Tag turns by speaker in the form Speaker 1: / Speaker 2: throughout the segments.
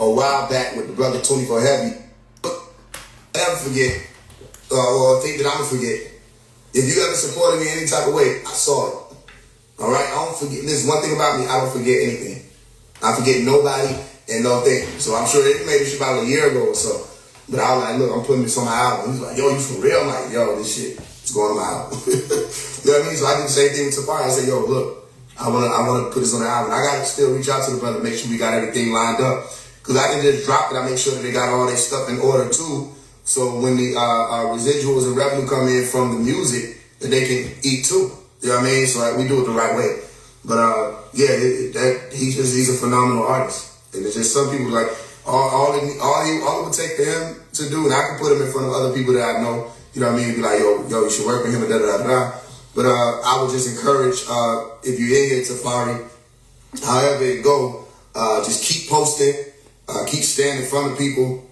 Speaker 1: a while back with the brother 24 Heavy. Never forget, or think that I'm going to forget. If you ever supported me any type of way, I saw it. All right? I don't forget. There's one thing about me, I don't forget anything. I forget nobody and no thing. So I'm sure it made this shit about a year ago or so. But I was like, look, I'm putting this on my album. He's like, yo, you for real? I'm like, yo, this shit is going on my album. You know what I mean? So I did the same thing with Tafari. I said, yo, look, I wanna put this on the album. I gotta still reach out to the brother, make sure we got everything lined up. Cause I can just drop it. I make sure that they got all their stuff in order too. So when the residuals and revenue come in from the music, that they can eat too. You know what I mean? So like, we do it the right way. But yeah, he's a phenomenal artist. And it's just some people like all it would take for him to do, and I can put him in front of other people that I know. You know what I mean? Be like, yo, you should work with him and da da da da. But I would just encourage if you're in here, Tafari, however it go, just keep posting, keep standing in front of people,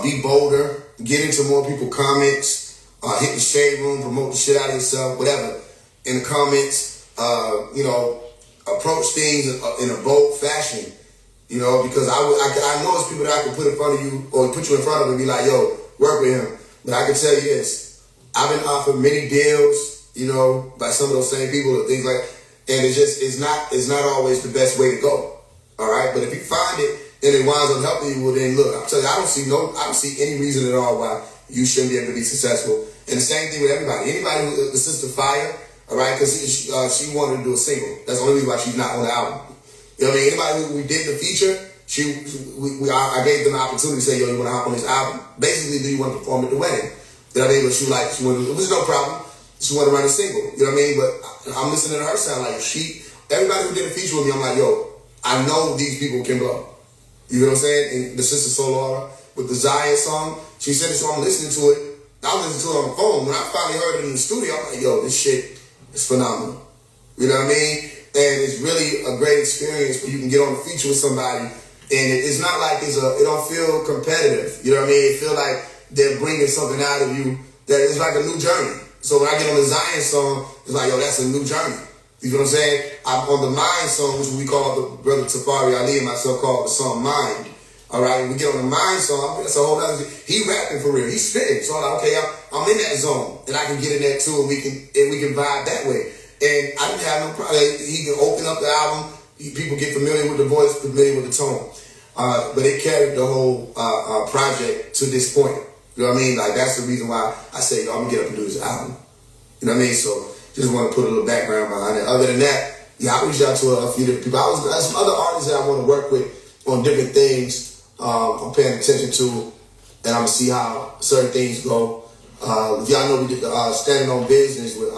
Speaker 1: be bolder, get into more people's comments, hit the shade room, promote the shit out of yourself, whatever. In the comments, approach things in a bold fashion. You know, because I know it's people that I can put in front of you or put you in front of and be like, yo, work with him. But I can tell you this, I've been offered many deals, you know, by some of those same people or things like, and it's not always the best way to go. All right, but if you find it and it winds up helping you, well then look, I'm telling you, I don't see any reason at all why you shouldn't be able to be successful. And the same thing with everybody. Anybody who the sister Fire, all right, because she wanted to do a single. That's the only reason why she's not on the album. You know what I mean? Anybody who we did the feature, I gave them the opportunity to say, yo, you want to hop on this album? Basically, do you want to perform at the wedding? You know what I mean? But it was no problem. She wanted to run a single. You know what I mean? But I'm listening to her sound like everybody who did a feature with me, I'm like, yo, I know these people can blow. You know what I'm saying? And the sister Solara with the Zion song, she said it, so I'm listening to it. I was listening to it on the phone. When I finally heard it in the studio, I'm like, yo, this shit is phenomenal. You know what I mean? And it's really a great experience where you can get on a feature with somebody, and it's not like it don't feel competitive. You know what I mean? It feel like they're bringing something out of you that is like a new journey. So when I get on the Zion song, it's like, yo, that's a new journey. You know what I'm saying? I'm on the Mind song, which we call the brother Tafari Ali and myself called the song Mind. All right, when we get on the Mind song, that's a whole other thing. He rapping for real. He's spitting. So I'm like, okay, I'm in that zone, and I can get in there too, and we can vibe that way. And I didn't have no problem. He can open up the album. People get familiar with the voice, familiar with the tone. But it carried the whole project to this point. You know what I mean? Like, that's the reason why I say, yo, I'm going to get up and do this album. You know what I mean? So just want to put a little background behind it. Other than that, yeah, I reached out to a few different people. There's some other artists that I want to work with on different things I'm paying attention to, and I'm going to see how certain things go. If y'all know, we did the Standing on Business with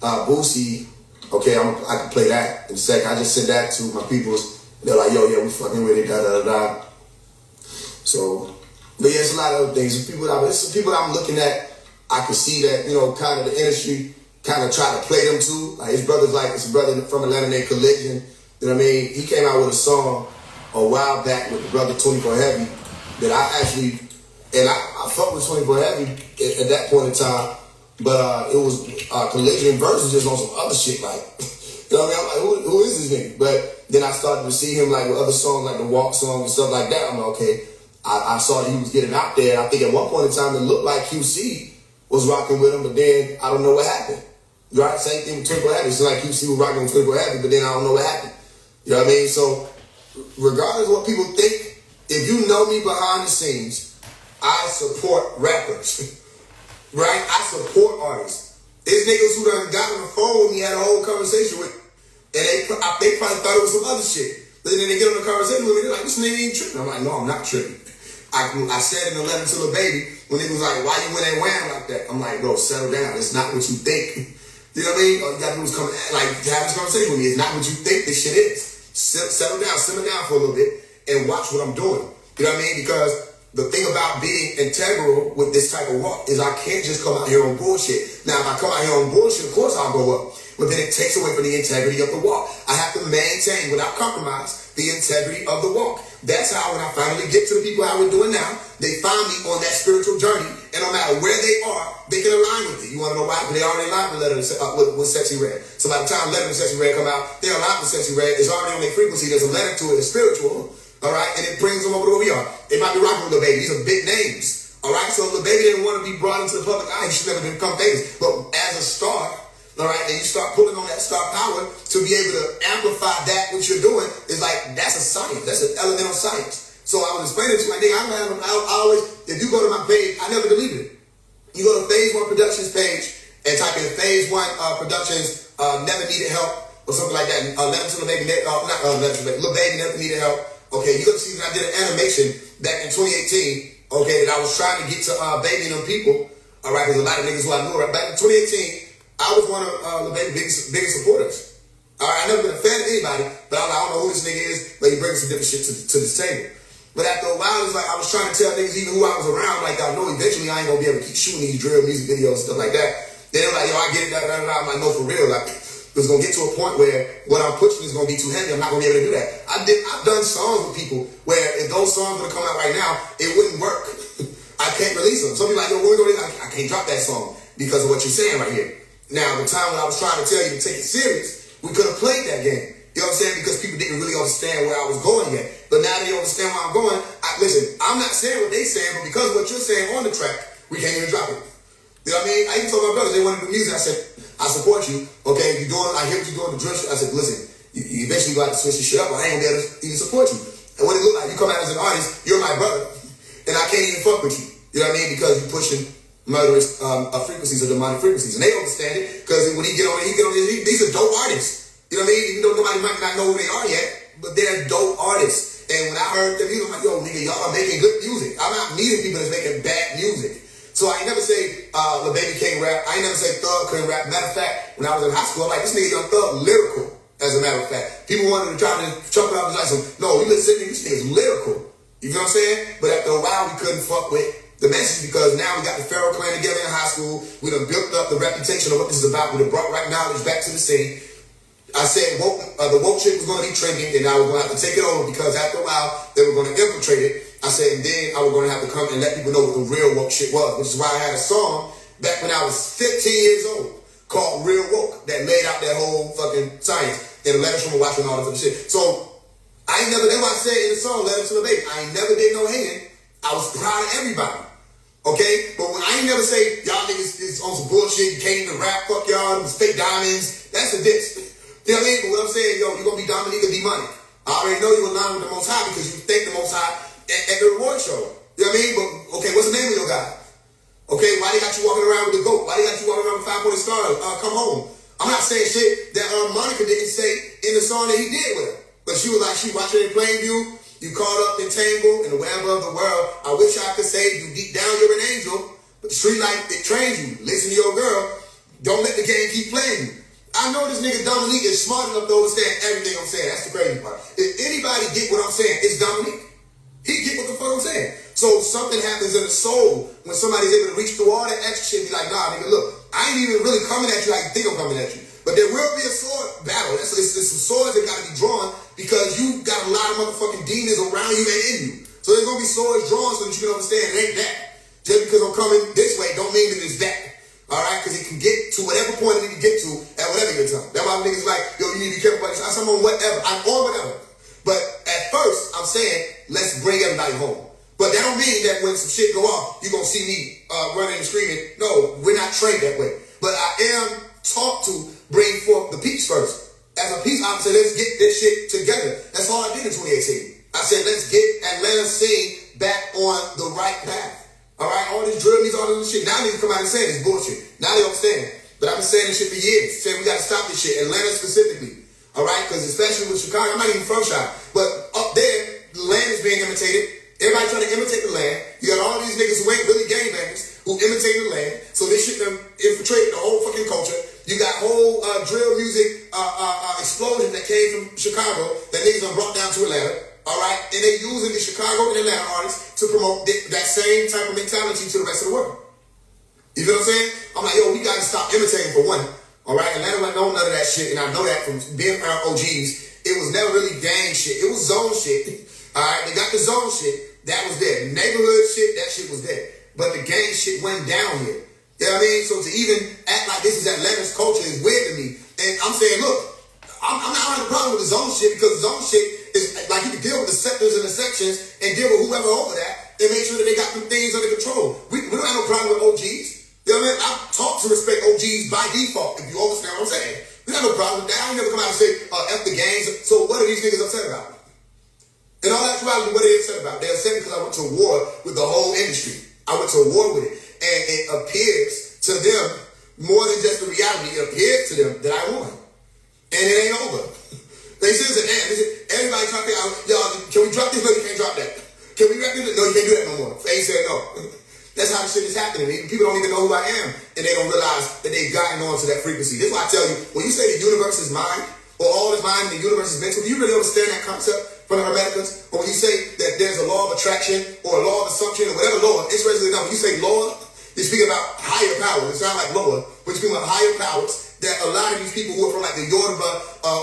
Speaker 1: Boosie. Okay, I can play that in a second. I just sent that to my peoples. They're like, yo, yeah, we fucking with it, da da da. So, but yeah, it's a lot of other things. It's some people that I'm looking at. I can see that, you know, kind of the industry kind of try to play them too. Like his brother from Atlanta named Collision. You know what I mean? He came out with a song a while back with the brother 24 Heavy that I actually, and I fucked with 24 Heavy at that point in time. But it was Collision versus just on some other shit, like, you know what I mean? I'm like, who is this nigga? But then I started to see him like with other songs, like the Walk song and stuff like that. I'm like, okay, I saw that he was getting out there. I think at one point in time it looked like QC was rocking with him, but then I don't know what happened. Right? Same thing with Twinkle Happy. It's like QC was rocking with Twinkle Happy, but then I don't know what happened. You know what I mean? So regardless of what people think, if you know me behind the scenes, I support rappers. Right? I support artists. There's niggas who done got on the phone with me, had a whole conversation with, and they probably thought it was some other shit. But then they get on the conversation with me, they're like, this nigga ain't tripping. I'm like, no, I'm not tripping. I said in the letter to the baby, when he was like, why you went and wham like that? I'm like, bro, settle down. It's not what you think. You know what I mean? All you gotta do is come, like, have this conversation with me. It's not what you think this shit is. Settle down, simmer down for a little bit, and watch what I'm doing. You know what I mean? Because the thing about being integral with this type of walk is I can't just come out here on bullshit. Now, if I come out here on bullshit, of course I'll go up. But then it takes away from the integrity of the walk. I have to maintain, without compromise, the integrity of the walk. That's how, when I finally get to the people how we're doing now, they find me on that spiritual journey. And no matter where they are, they can align with it. You want to know why? Because they already aligned with with Sexy Red. So by the time Letter and Sexy Red come out, they're aligned with Sexy Red. It's already on their frequency. There's a letter to it. It's spiritual. All right, and it brings them over to where we are. They might be rocking with Lil Baby. These are big names. All right, so Lil Baby didn't want to be brought into the public eye. He should never become famous. But as a star, all right, and you start pulling on that star power to be able to amplify that what you're doing, is like, that's a science. That's an elemental science. So I was explaining to my nigga, I always, if you go to my page, I never deleted it. You go to Phase 1 Productions page and type in Phase 1 Productions, never needed help, or something like that. Letter to Lil Baby, not Letter to Lil Baby, never needed help. Okay, you're going to see that I did an animation back in 2018, okay, that I was trying to get to Baby and them people, all right, because a lot of niggas who I knew, right, back in 2018, I was one of Lil Baby's biggest supporters. All right, I never been a fan of anybody, but I don't know who this nigga is, but he brings some different shit to this table. But after a while, it's like I was trying to tell niggas, even who I was around, like, I know eventually I ain't gonna be able to keep shooting these drill music videos and stuff like that. Then they're like, yo, I get it, I'm like, no, for real. Like, it's gonna get to a point where what I'm pushing is gonna be too heavy. I'm not gonna be able to do that. I've done songs with people where if those songs were to come out right now, it wouldn't work. I can't release them. Some people like, yo, we're gonna I can't drop that song because of what you're saying right here. Now, the time when I was trying to tell you to take it serious, we could have played that game. You know what I'm saying? Because people didn't really understand where I was going yet. But now they understand where I'm going. Listen, I'm not saying what they saying, but because of what you're saying on the track, we can't even drop it. You know what I mean? I even told my brothers they wanted to do music. I said, I support you. Okay, if you're doing, I hear what you're doing, the drill shit. I said, listen, you eventually go out to switch your shit up, but I ain't gonna be able to even support you. And what it look like, you come out as an artist, you're my brother, and I can't even fuck with you. You know what I mean? Because you're pushing murderous frequencies or demonic frequencies. And they understand it, because when he get on these are dope artists. You know what I mean? Even though nobody might not know who they are yet, but they're dope artists. And when I heard them music, I'm like, yo, nigga, y'all are making good music. I'm not needing people that's making bad music. So I ain't never say Lil Baby can't rap. I ain't never say Thug couldn't rap. Matter of fact, when I was in high school, I'm like, this nigga Young Thug lyrical, as a matter of fact. People wanted to try to chunk it up and like, no, you listen, this nigga's lyrical. You know what I'm saying? But after a while, we couldn't fuck with the message because now we got the Pharaoh clan together in high school. We done built up the reputation of what this is about. We done brought right knowledge back to the scene. I said the woke shit was going to be trending and I was going to have to take it over because after a while they were going to infiltrate it. I said, and then I was going to have to come and let people know what the real woke shit was, which is why I had a song back when I was 15 years old called Real Woke that laid out that whole fucking science and the letters from a watch and all that other shit. So I ain't never, that's why I said in the song, Letter to the Baby, I ain't never did no hating. I was proud of everybody. Okay? But when I ain't never say, y'all niggas is on some bullshit, you can't even rap, fuck y'all, them fake diamonds, that's a diss. You know what I mean? But what I'm saying, yo, you're going to be Dominique or D-Money. I already know you align with the Most High because you thank the Most High at the reward show. You know what I mean? But, okay, what's the name of your guy? Okay, why they got you walking around with the GOAT? Why they got you walking around with 5-pointed stars? Come home. I'm not saying shit that Monica didn't say in the song that he did with her. But she was like, she watching in plain view. You caught up in tangle in the web of the world. I wish I could say you deep down you're an angel. But the street life, it trains you. Listen to your girl. Don't let the game keep playing you. I know this nigga Dominique is smart enough to understand everything I'm saying. That's the crazy part. If anybody get what I'm saying, it's Dominique. He get what the fuck I'm saying. So something happens in the soul when somebody's able to reach through all that extra shit and be like, nah, nigga, look, I ain't even really coming at you like you think I'm coming at you. But there will be a sword battle. It's some swords that got to be drawn because you got a lot of motherfucking demons around you and in you. So there's going to be swords drawn so that you can understand it ain't that. Just because I'm coming this way don't mean that it's that. All right, because it can get to whatever point it need to get to at whatever your time. That's why niggas like, yo, you need to be careful about this. I'm on whatever. I'm on whatever. But at first, I'm saying, let's bring everybody home. But that don't mean that when some shit go off, you're going to see me running and screaming. No, we're not trained that way. But I am taught to bring forth the peace first. As a peace officer, let's get this shit together. That's all I did in 2018. I said, let's get Atlanta scene back on the right path. All right, all this drill music, all this shit. Now niggas come out and say this bullshit. Now they understand. But I've been saying this shit for years. Saying we got to stop this shit. Atlanta specifically. All right, because especially with Chicago, I'm not even from Chicago. But up there, the land is being imitated. Everybody trying to imitate the land. You got all these niggas who ain't really gangbangers who imitate the land. So this shit done infiltrated the whole fucking culture. You got whole drill music explosion that came from Chicago that niggas done brought down to Atlanta. All right, and they using the Chicago and Atlanta artists to promote that same type of mentality to the rest of the world. You feel what I'm saying? I'm like, yo, we got to stop imitating for one. All right, Atlanta wasn't know none of that shit, and I know that from being around OGs. It was never really gang shit. It was zone shit. All right, they got the zone shit. That was there. Neighborhood shit, that shit was there. But the gang shit went down here. You know what I mean? So to even act like this is Atlanta's culture is weird to me. And I'm saying, look, I'm not having a problem with the zone shit because the zone shit It's like you can deal with the sectors and the sections and deal with whoever over that and make sure that they got them things under control. We don't have no problem with OGs. You know what I mean? I'm taught to respect OGs by default, if you understand what I'm saying. We have no problem with that. I ain't never come out and say, F the gangs. So what are these niggas upset about? In all actuality, what are they upset about? They're upset because I went to war with the whole industry. I went to war with it. And it appears to them, more than just the reality, it appears to them that I won. And it ain't over. They said, everybody trying to figure out, y'all, can we drop this? No, you can't drop that. Can we rap this? No, you can't do that no more. They said no. That's how the shit is happening. People don't even know who I am, and they don't realize that they've gotten on to that frequency. This is why I tell you, when you say the universe is mind, or all is mind and the universe is mental, do you really understand that concept from the Hermeticals? Or when you say that there's a law of attraction, or a law of assumption, or whatever law, it's reasonably enough. When you say law, you're speaking about higher powers. It sounds like lower, but you're speaking about higher powers that a lot of these people who are from like the Yoruba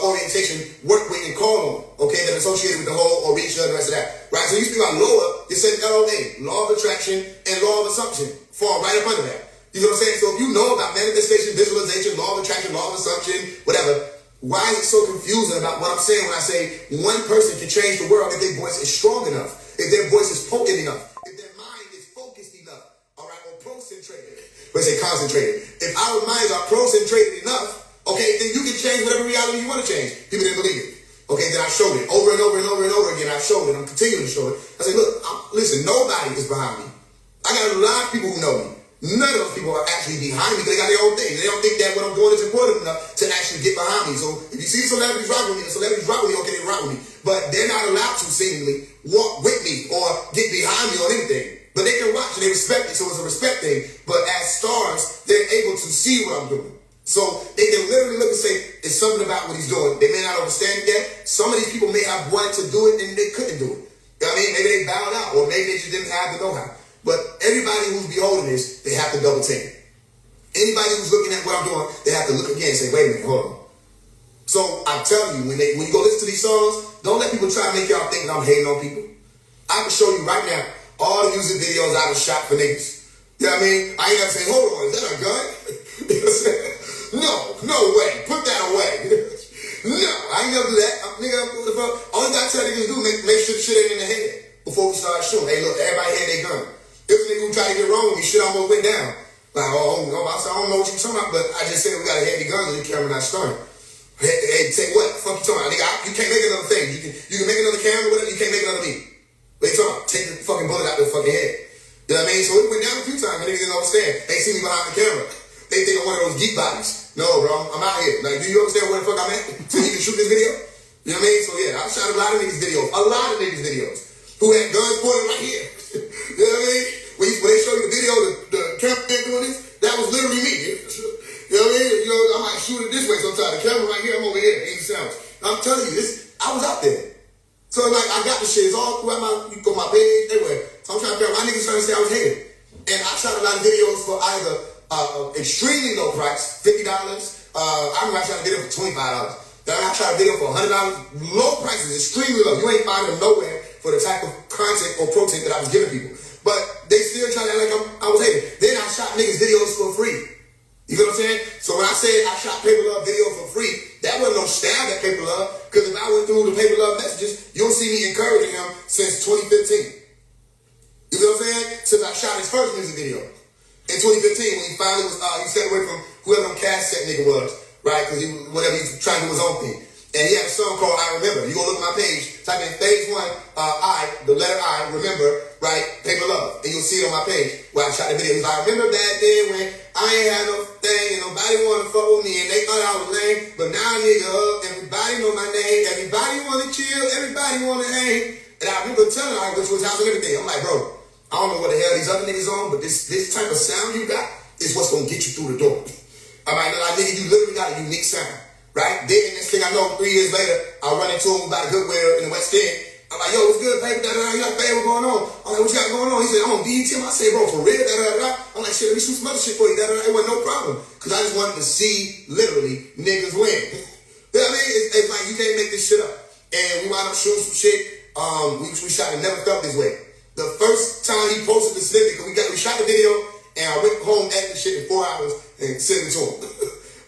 Speaker 1: orientation work with and call on, okay, that are associated with the whole Orisha and the rest of that, right? So you speak about lower, you say LOA, law of attraction and law of assumption, fall right up under that. You know what I'm saying? So if you know about manifestation, visualization, law of attraction, law of assumption, whatever, why is it so confusing about what I'm saying when I say one person can change the world if their voice is strong enough, if their voice is potent enough, if their mind is focused enough, all right, or concentrated. Let's say concentrated. If our minds are concentrated enough, okay, then you can change whatever reality you want to change. People didn't believe it. Okay, then I showed it over and over and over and over again. I showed it. I'm continuing to show it. I said, look, listen, nobody is behind me. I got a lot of people who know me. None of those people are actually behind me because they got their own thing. They don't think that what I'm doing is important enough to actually get behind me. So if you see celebrities rock with me, the celebrities rock with me, okay, they rock with me. But they're not allowed to seemingly walk with me or get behind me on anything. But they can watch and they respect it, so it's a respect thing. But as stars, they're able to see what I'm doing. So they can literally look and say, it's something about what he's doing. They may not understand it yet. Some of these people may have wanted to do it and they couldn't do it. You know what I mean? Maybe they bowed out or maybe they just didn't have the know-how. But everybody who's beholding this, they have to double take. Anybody who's looking at what I'm doing, they have to look again and say, wait a minute, hold on. So I'm telling you, when you go listen to these songs, don't let people try to make y'all think that I'm hating on people. I can show you right now all the music videos I was shot for niggas. You know what I mean? I ain't got to say, hold on, is that a gun? You know what I'm saying? No way. Put that away. No, I ain't never do that. Nigga, what the fuck? All you got to tell niggas to do is make sure the shit ain't in the head before we start shooting. Hey, look, everybody had their gun. There's a nigga who tried to get wrong with me, shit almost went down. Like, I said, I don't know what you're talking about, but I just said we got a heavy gun and the camera not starting. Hey, say what? The fuck you talking about? Nigga, you can't make another thing. You can make another camera, whatever, you can't make another me. What you talking about? Take the fucking bullet out of the fucking head. You know what I mean? So it went down a few times, and niggas didn't understand. They see me behind the camera. They think I'm one of those geek bodies. No, bro, I'm out here. Like, do you understand where the fuck I'm at? So you can shoot this video? You know what I mean? So yeah, I shot a lot of niggas videos. A lot of niggas videos. Who had guns pointed right here. You know what I mean? When they show you the video, the cameraman doing this, that was literally me. You know what I mean? You know, I might shoot it this way sometimes. The camera right here, I'm over here, 80 sounds. I'm telling you, I was out there. So like, I got the shit. It's all throughout you go my page, everywhere. So I'm trying to figure out, my niggas trying to say I was hated. And I shot a lot of videos for either extremely low price, $50. I remember I shot a video for $25. Then I shot a video for $100. Low prices, extremely low. You ain't finding them nowhere for the type of content or protein that I was giving people. But they still try to act like I was hated. Then I shot niggas videos for free. You know what I'm saying? So when I said I shot Paper Love video for free, that wasn't no stab at Paper Love. Because if I went through the Paper Love messages, you'll see me encouraging him since 2015. You know what I'm saying? Since I shot his first music video. In 2015, when he finally was, he stepped away from whoever them cassette nigga was, right? Because he was trying to do his own thing. And he had a song called I Remember. You gonna look at my page, type in phase 1, the letter I, remember, right? Paper Love. And you'll see it on my page where I shot the video. He's like, I remember back then when I ain't had no thing and nobody wanna fuck with me and they thought I was lame. But now nigga, everybody know my name. Everybody wanna chill. Everybody wanna hang. And I remember telling her, which was house and everything. I'm like, bro, I don't know what the hell these other niggas on, but this type of sound you got is what's gonna get you through the door. I'm like, nigga, you literally got a unique sound, right? Then next thing I know, 3 years later, I run into him by the Goodwill in the West End. I'm like, yo, what's good, baby? He like, babe, what's going on? I'm like, what you got going on? He said, I'm on BET. I say, bro, for real? I'm like, shit, let me shoot some other shit for you. It wasn't no problem. Because I just wanted to see, literally, niggas win. You know what I mean? It's like, you can't make this shit up. And we wound up shooting some shit. We shot it, never felt this way. The first time he posted the snippet, because we shot the video, and I went home, edited the shit in 4 hours, and sent it to him.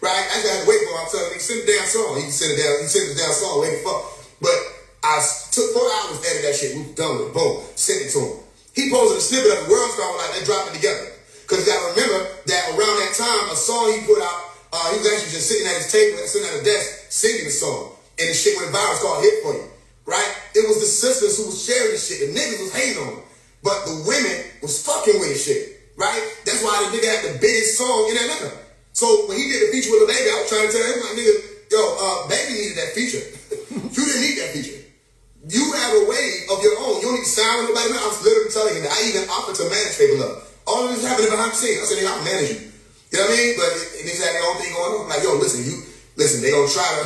Speaker 1: Right? I just had to wait for him. I'm telling him, send the damn song. He sent the damn song, wait the fuck. But I Took 4 hours to edit that shit. We done with it. Boom. Sent it to him. He posted a snippet of the World Star like they dropped it together. Because you gotta remember that around that time, a song he put out, he was actually just sitting at his table, sitting at a desk, singing the song. And the shit went viral. It's called Hit For You. Right? It was the sisters who was sharing the shit. The niggas was hating on him. But the women was fucking with his shit. Right? That's why the nigga had the biggest song in Atlanta. So when he did the feature with Lil Baby, I was trying to tell him, like, nigga, yo, Baby needed that feature. You didn't need that feature. You have a way of your own. You don't need to sign with nobody. I was literally telling him that. I even offered to manage Paper Love. All of this happening behind the scenes. I said, nigga, I'll manage you. You know what I mean? But niggas had their own thing going on. Like, yo, listen, they gonna try to,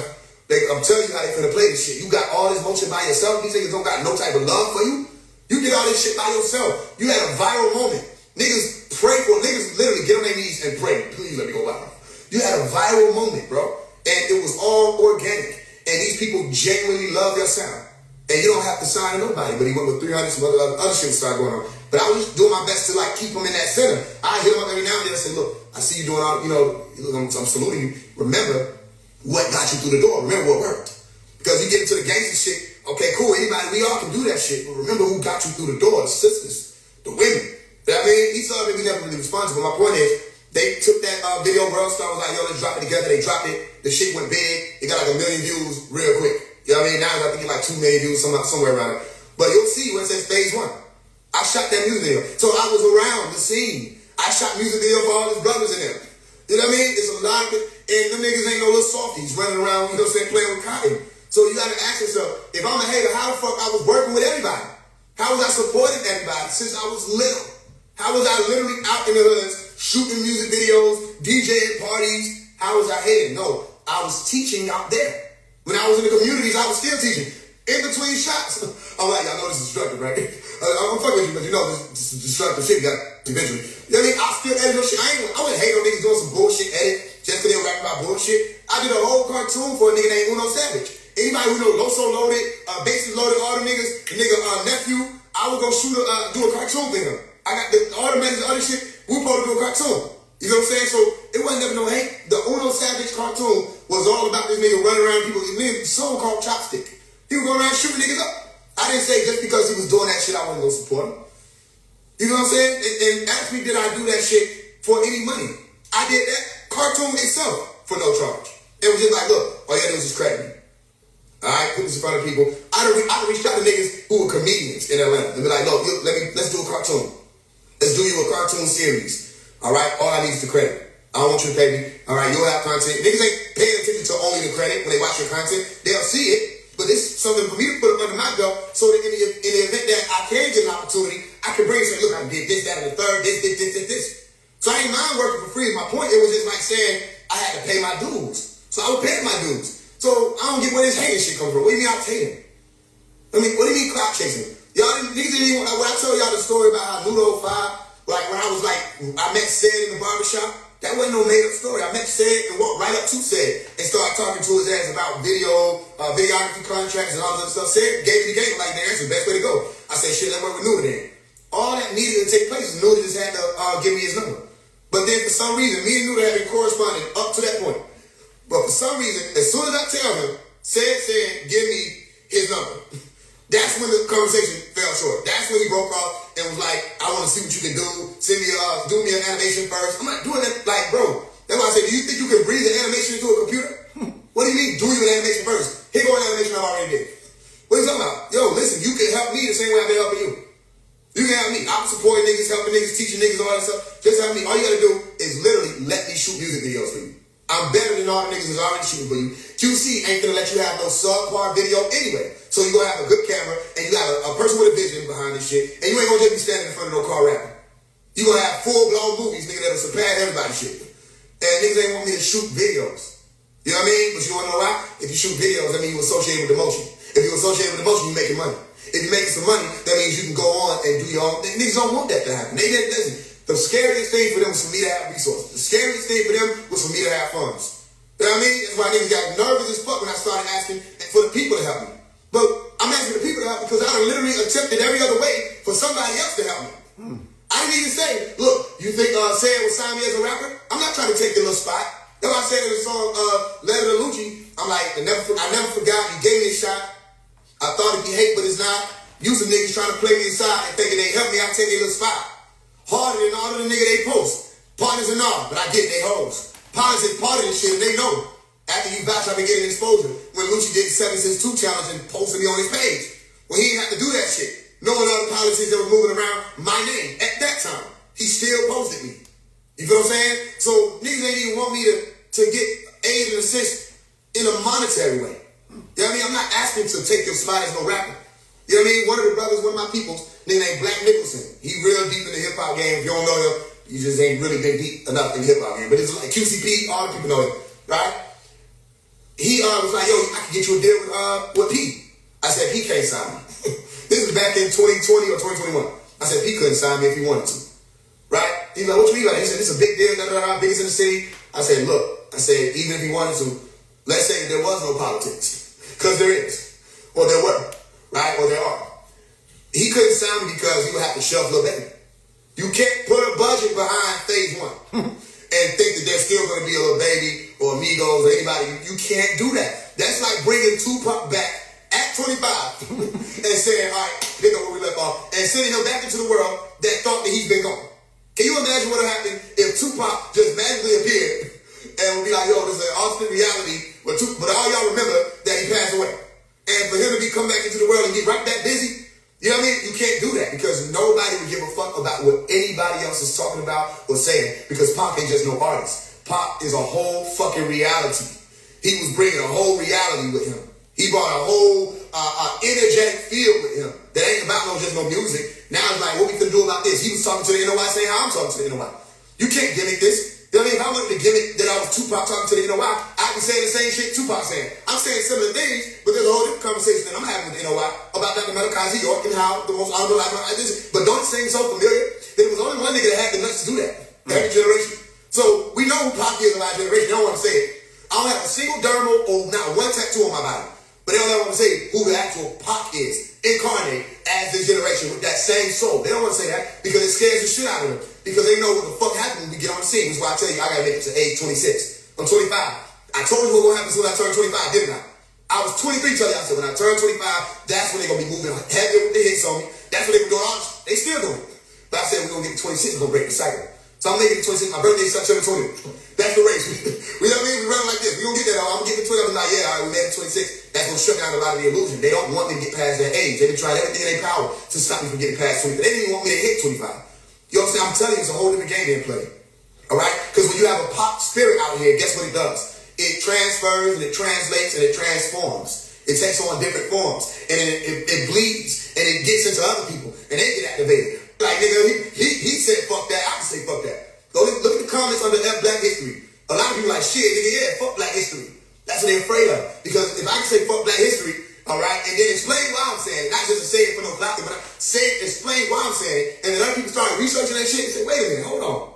Speaker 1: I'm telling you how they finna play this shit. You got all this motion by yourself. These niggas don't got no type of love for you. You did all this shit by yourself. You had a viral moment. Niggas pray for, niggas literally get on their knees and pray. Please let me go viral. You had a viral moment, bro. And it was all organic. And these people genuinely love your sound. And you don't have to sign to nobody. But he went with 300, some other shit started going on. But I was just doing my best to like keep him in that center. I hit him up every now and then and say, look, I see you doing all, I'm saluting you. Remember what got you through the door. Remember what worked. Because you get into the gangster shit, okay, cool, anybody, we all can do that shit. But remember who got you through the door, the sisters, the women. You know what I mean? He saw that we never really responded. But my point is, they took that video, World Star was like, yo, let's drop it together. They dropped it. The shit went big. It got like 1 million views real quick. You know what I mean? Now I think it's like 2 million views somewhere around it. But you'll see when it says phase 1. I shot that music video. So I was around the scene. I shot music video for all his brothers in there. You know what I mean? It's a lot of it. And them niggas ain't no little softies running around, you know what I'm saying, playing with cotton. So you gotta ask yourself, if I'm a hater, how the fuck I was working with everybody? How was I supporting everybody since I was little? How was I literally out in the hoods, shooting music videos, DJing parties? How was I hating? No, I was teaching out there. When I was in the communities, I was still teaching. In between shots. I'm like, y'all know this is destructive, right? I'm fucking with you, but you know this is destructive shit got eventually. You know what I mean? I still edit no shit. I wouldn't hate on niggas doing some bullshit edit just because they were rapping about bullshit. I did a whole cartoon for a nigga named Uno Savage. Anybody who know Loso Loaded, Bases Loaded, all the niggas, the nigga nephew, I was gonna do a cartoon with him. I got all the messages, all this shit, we were supposed to do a cartoon. You know what I'm saying? So it wasn't never no hate. The Uno Savage cartoon was all about this nigga running around people. His nigga song called Chopstick. He was going around shooting niggas up. I didn't say just because he was doing that shit, I wasn't gonna support him. You know what I'm saying? And ask me, did I do that shit for any money? I did that cartoon itself for no charge. It was just like, look, all you gotta do is just credit me. Alright, put this in front of people. I done reached out to niggas who were comedians in Atlanta. They be like, look, let's do a cartoon. Let's do you a cartoon series. Alright, all I need is the credit. I don't want you to pay me. Alright, you'll have content. Niggas ain't paying attention to only the credit when they watch your content. They'll see it, but this is something for me to put up under my belt so that in the event that I can get an opportunity, I can bring and say, look, I did this, that, and the third, this. So I ain't mind working for free. My point, it was just like saying I had to pay my dues. So I would pay my dues. So I don't get where this hating shit comes from. What do you mean I was hating? I mean, what do you mean clout chasing? Y'all niggas didn't even, when I told y'all the story about how Ludo 5, like when I was like, I met Sid in the barbershop, that wasn't no made up story. I met Sid and walked right up to Sid and started talking to his ass about videography contracts and all that stuff. Sid gave me the game, like, man, that's the best way to go. I said, shit, let's work with Nuda then. All that needed to take place. Nuda just had to give me his number. But then for some reason, me and Nuda had been corresponding up to that point. But for some reason, as soon as I tell him, Sid, give me his number. That's when the conversation fell short. That's when he broke off and was like, I want to see what you can do. Send me do me an animation first. I'm not doing that. Like, bro, that's why I said, do you think you can breathe an animation into a computer? What do you mean, do you an animation first? Here go an animation I already did. What are you talking about? Yo, listen, you can help me the same way I've been helping you. You can help me. I'm supporting niggas, helping niggas, teaching niggas, all that stuff. Just help me. All you gotta do is literally let me shoot music videos for you. I'm better than all the niggas who's already shooting for you. QC ain't gonna let you have no subpar video anyway. So you gonna have a good camera, and you got a person with a vision behind this shit, and you ain't gonna just be standing in front of no car rapping. You gonna have full-blown movies, nigga, that'll surpass everybody's shit. And niggas ain't want me to shoot videos. You know what I mean? But you wanna know why? If you shoot videos, that means you associate with the motion. If you associate with the motion, you making money. If you're making some money, that means you can go on and do your own thing. Niggas don't want that to happen. They didn't listen. The scariest thing for them was for me to have resources. The scariest thing for them was for me to have funds. You know what I mean? That's why niggas got nervous as fuck when I started asking for the people to help me. But I'm asking the people to help me because I done literally attempted every other way for somebody else to help me. I didn't even say, look, you think Sam would sign me as a rapper? I'm not trying to take your little spot. That's why I said in the song Letter to Lucci, I'm like, I never forgot, you gave me a shot. I thought it'd be hate, but it's not. You some niggas trying to play me inside and thinking they help me, I take a little spot. Harder than all of the nigga they post. Partners and all, but I get they hoes. Partners is part of this shit and they know. After you vouch, I've been getting exposure. When Lucci did the 762 challenge and posted me on his page. When he didn't have to do that shit. Knowing all the politics that were moving around my name at that time. He still posted me. You feel what I'm saying? So niggas ain't even want me to get aid and assist in a monetary way. You know what I mean? I'm not asking to take your spot as no rapper. You know what I mean? One of the brothers, one of my peoples, nigga named Black Nicholson. He real deep in the hip hop game. If you don't know him, you just ain't really been deep enough in the hip hop game. But it's like QCP, all the people know him, right? He was like, yo, I can get you a deal with P. I said, P can't sign me. This was back in 2020 or 2021. I said, P couldn't sign me if he wanted to. Right? He's like, what you mean by that? He said, this is a big deal, biggest in the city. I said, look, even if he wanted to, let's say there was no politics. Because there is. Or there were. Right? Or there are. He couldn't sign me because he would have to shove Lil Baby. You can't put a budget behind phase one and think that there's still going to be a Lil Baby or Migos or anybody. You can't do that. That's like bringing Tupac back at 25 and saying, all right, pick up where we left off, and sending him back into the world that thought that he's been gone. Can you imagine what would happen if Tupac just magically appeared and would be like, yo, this is an alternate reality, but all y'all remember that he passed away. And for him to come back into the world and get right back busy, you know what I mean? You can't do that because nobody would give a fuck about what anybody else is talking about or saying because Pac ain't just no artist. Pac is a whole fucking reality. He was bringing a whole reality with him. He brought a whole energetic feel with him that ain't about just no music. Now it's like, what we can do about this? He was talking to the NOI saying how I'm talking to the NOI. You can't gimmick this. You know what I mean? If I wanted to gimmick that I was Tupac talking to the NOI, I'd be saying the same shit Tupac saying. I'm saying similar things, but there's a whole different conversation that I'm having with the NOI about Dr. Malachi York and how the most honorable life like this. But don't it seem so familiar? There was only one nigga that had the nuts to do that. Every generation. So we know who Pac is in our generation. They don't want to say it. I don't have a single dermal or not one tattoo on my body. But they don't ever want to say who the actual Pac is, incarnate as this generation with that same soul. They don't want to say that because it scares the shit out of them. Because they know what the fuck happened when we get on the scene. That's why I tell you, I gotta make it to age 26. I'm 25. I told you what will happen when I turn 25, didn't I? I was 23 telling you, I said, when I turn 25, that's when they're gonna be moving heavy with the hits on me. That's when they were doing all this. They still doing it. But I said, we're gonna get to 26, we're gonna break the cycle. So I'm making it to 26. My birthday is September 20th. That's the race. We know what I mean? We run like this. We gonna get that. I'm gonna get to 20. I'm like, yeah, all right, we made it 26. That's gonna shut down a lot of the illusion. They don't want me to get past that age. They've been trying everything in their power to stop me from getting past 20. But they didn't even want me to hit 25. You know what I'm saying? I'm telling you, it's a whole different game being played. All right? Because when you have a pop spirit out here, guess what it does? It transfers and it translates and it transforms. It takes on different forms. And it bleeds and it gets into other people. And they get activated. Like, nigga, he said fuck that. I can say fuck that. Go look at the comments under F Black History. A lot of people like, shit, nigga, yeah, fuck Black History. That's what they're afraid of. Because if I can say fuck Black History, all right, and then explain why I'm saying it, not just to say it for no clout, but explain why I'm saying it, and then other people start researching that shit and say, wait a minute, hold on.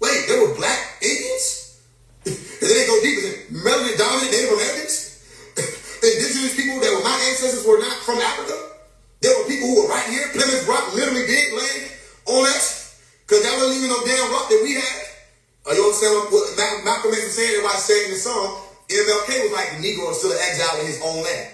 Speaker 1: Wait, there were Black Indians? And then they go deeper and say, melanin dominant Native Americans? Indigenous people that were my ancestors were not from Africa? There were people who were right here, Plymouth Rock literally did land on us, because that wasn't even no damn rock that we had. You understand what Malcolm X was saying? Everybody saying in the song, MLK was like, the Negro is still an exile in his own land.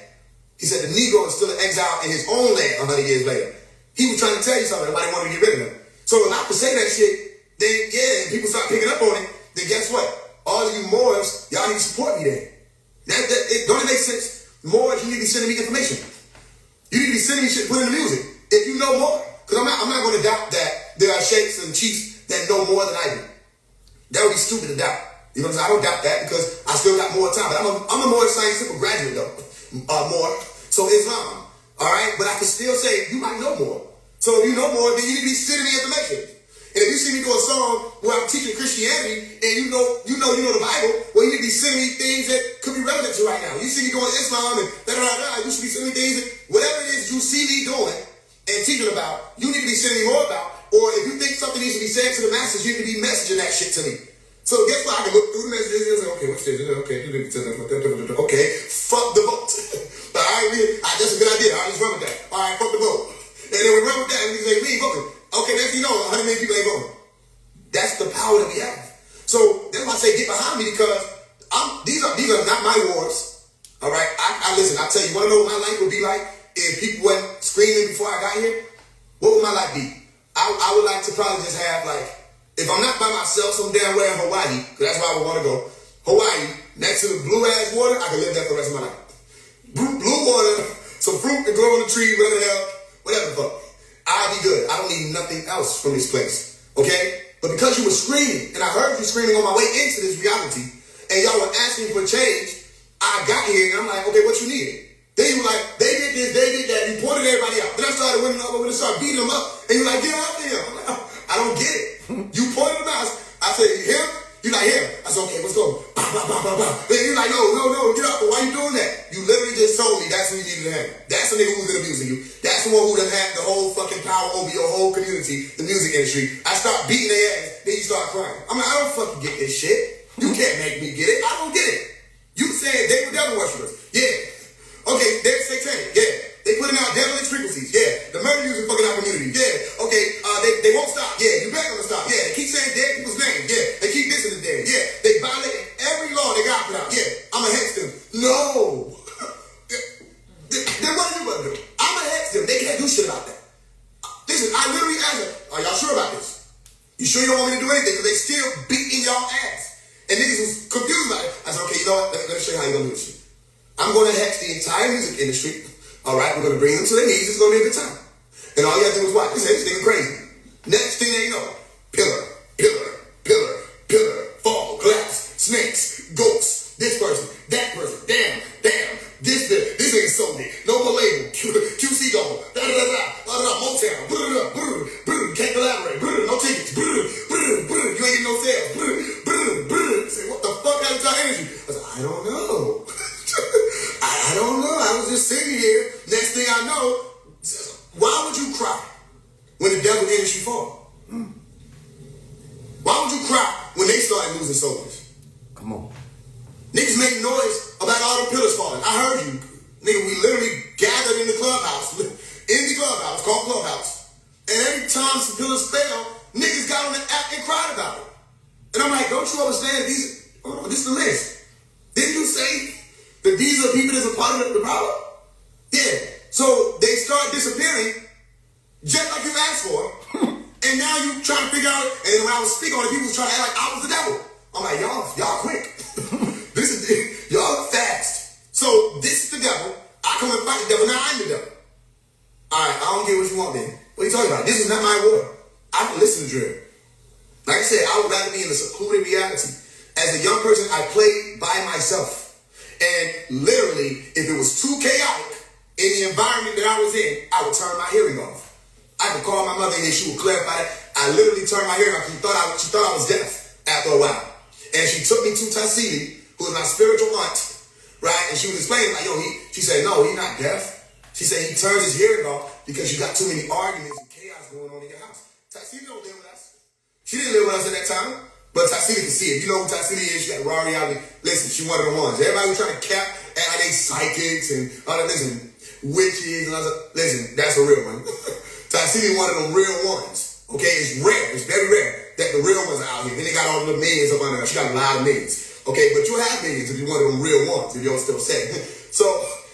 Speaker 1: He said the Negro is still an exile in his own land 100 years later. He was trying to tell you something. Nobody wanted to get rid of him. So if I could say that shit, then yeah, and people start picking up on it, then guess what? All of you Moors, y'all need to support me then. Don't it make sense? Moors, you need to be sending me information. You need to be sending me shit, put in the music. If you know more. Because I'm not going to doubt that there are sheikhs and chiefs that know more than I do. That would be stupid to doubt. You know what I'm saying? I don't doubt that because I still got more time. But I'm a more scientific graduate though. More. So Islam, all right? But I can still say, you might know more. So if you know more, then you need to be sending me information. And if you see me do a song where I'm teaching Christianity and you know the Bible, well, you need to be sending me things that could be relevant to right now. You see me doing Islam and da-da-da-da, you should be sending me things that, whatever it is you see me doing and teaching about, you need to be sending me more about. Or if you think something needs to be said to the masses, you need to be messaging that shit to me. So guess what? I can look through the messages and say, okay, what's this? Okay, fuck the vote. All right, that's a good idea. All right, let's run with that. All right, fuck the vote. And then we run with that and we say, we ain't voting. Okay, next thing you know, 100 million people ain't voting. That's the power that we have. So that's why I say get behind me because these are not my wars. All right, I listen. I tell you, want to know what my life would be like if people weren't screaming before I got here, what would my life be? I would like to probably just have, like, if I'm not by myself some damn way in Hawaii, because that's where I would want to go, Hawaii, next to the blue-ass water, I could live there for the rest of my life. Blue water, some fruit to grow on the tree, whatever the hell, whatever the fuck. I'll be good. I don't need nothing else from this place, okay? But because you were screaming, and I heard you screaming on my way into this reality, and y'all were asking for change, I got here, and I'm like, okay, what you need? Then you were like, they did this, they did that. You pointed everybody out. Then I started winning over and started beating them up. And you're like, get out there. I'm like, I don't get it. You pointed them out. I said, him? You like him? I said, okay, let's go. Bah, bah, bah, bah, bah. Then you're like, no, get up. Why you doing that? You literally just told me that's who you needed to have. That's the nigga who's been abusing you. That's the one who done had the whole fucking power over your whole community, the music industry. I start beating their ass. Then you start crying. I'm like, I don't fucking get this shit. You can't make me get it. I don't get it. You said they were devil worshippers. Yeah. Okay, they're satanic. Yeah. They putting out devilish frequencies. Yeah. The murder music fucking our community. Yeah. Okay, they won't stop. Yeah. You better gonna stop. Yeah. They keep saying dead people's names. Yeah. They keep dissing the dead. Yeah. They violate every law they got put out. Yeah. I'ma hex them. No. Then what are you gonna do? I'ma hex them. They can't do shit about that. Listen, I literally asked them, are y'all sure about this? You sure you don't want me to do anything? Because they still beating y'all ass. And niggas was confused about it. I said, okay, you know what? Let me show you how you're gonna do this shit. I'm gonna hex the entire music industry. All right, we're gonna bring them to their knees. It's gonna be a good time. And all you have to do is watch. They say this nigga crazy. Next thing they know, pillar, fall, collapse, snakes, ghosts, this person, that person, damn, this nigga sold it. No more label, QC gone, Motown, can't collaborate, no tickets, you ain't getting no sales, say, what the fuck happened to our energy? I said, I don't know. I don't know. I was just sitting here. Next thing I know, why would you cry when the devil industry fall? Why would you cry when they started losing soldiers?
Speaker 2: Come on.
Speaker 1: Niggas make noise about all the pillars falling. I heard you. Nigga, we literally gathered in the clubhouse called Clubhouse. And every time some pillars fell, niggas got on the app and cried about it. And I'm like, don't you understand? This is the list. Didn't you say that these are people that's a part of the problem? Yeah. So they start disappearing just like you asked for. And now you trying to figure out, and when I was speaking on it, people was trying to act like I was the devil. I'm like, y'all quick. Y'all fast. So this is the devil. I come and fight the devil. Now I'm the devil. All right, I don't get what you want then. What are you talking about? This is not my war. I don't listen to drill. Like I said, I would rather be in a secluded reality. As a young person, I played by myself. And literally, if it was too chaotic in the environment that I was in, I would turn my hearing off. I could call my mother and she would clarify that. I literally turned my hearing off. She thought I was deaf after a while. And she took me to Tassili, who is my spiritual aunt, right? And she was explaining, like, she said, no, he's not deaf. She said he turns his hearing off because you got too many arguments and chaos going on in your house. Tassili don't live with us. She didn't live with us at that time. But Tassili can see it. You know who Tassili is? She got raw reality. Listen, she one of the ones. Everybody was trying to act like they psychics and all that. Listen, witches and all that. Listen, that's a real one. Tassili one of them real ones. Okay, it's rare. It's very rare that the real ones are out here. Then they got all the millions up under her. She got a lot of millions. Okay, but you have millions if you're one of them real ones, if you're still saying. So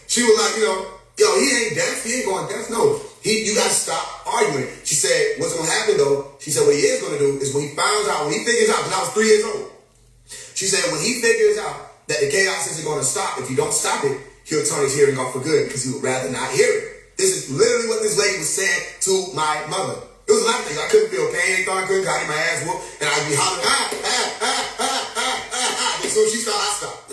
Speaker 1: she was like, he ain't deaf. He ain't going deaf. No. You got to stop arguing. She said, what's going to happen, though, she said what he is going to do is when he figures out, when I was 3 years old, she said when he figures out that the chaos isn't going to stop, if you don't stop it, he'll turn his hearing off for good because he would rather not hear it. This is literally what this lady was saying to my mother. It was a lot of things. I couldn't feel pain. I couldn't get my ass whooped, and I'd be hollering, And so she thought I stopped.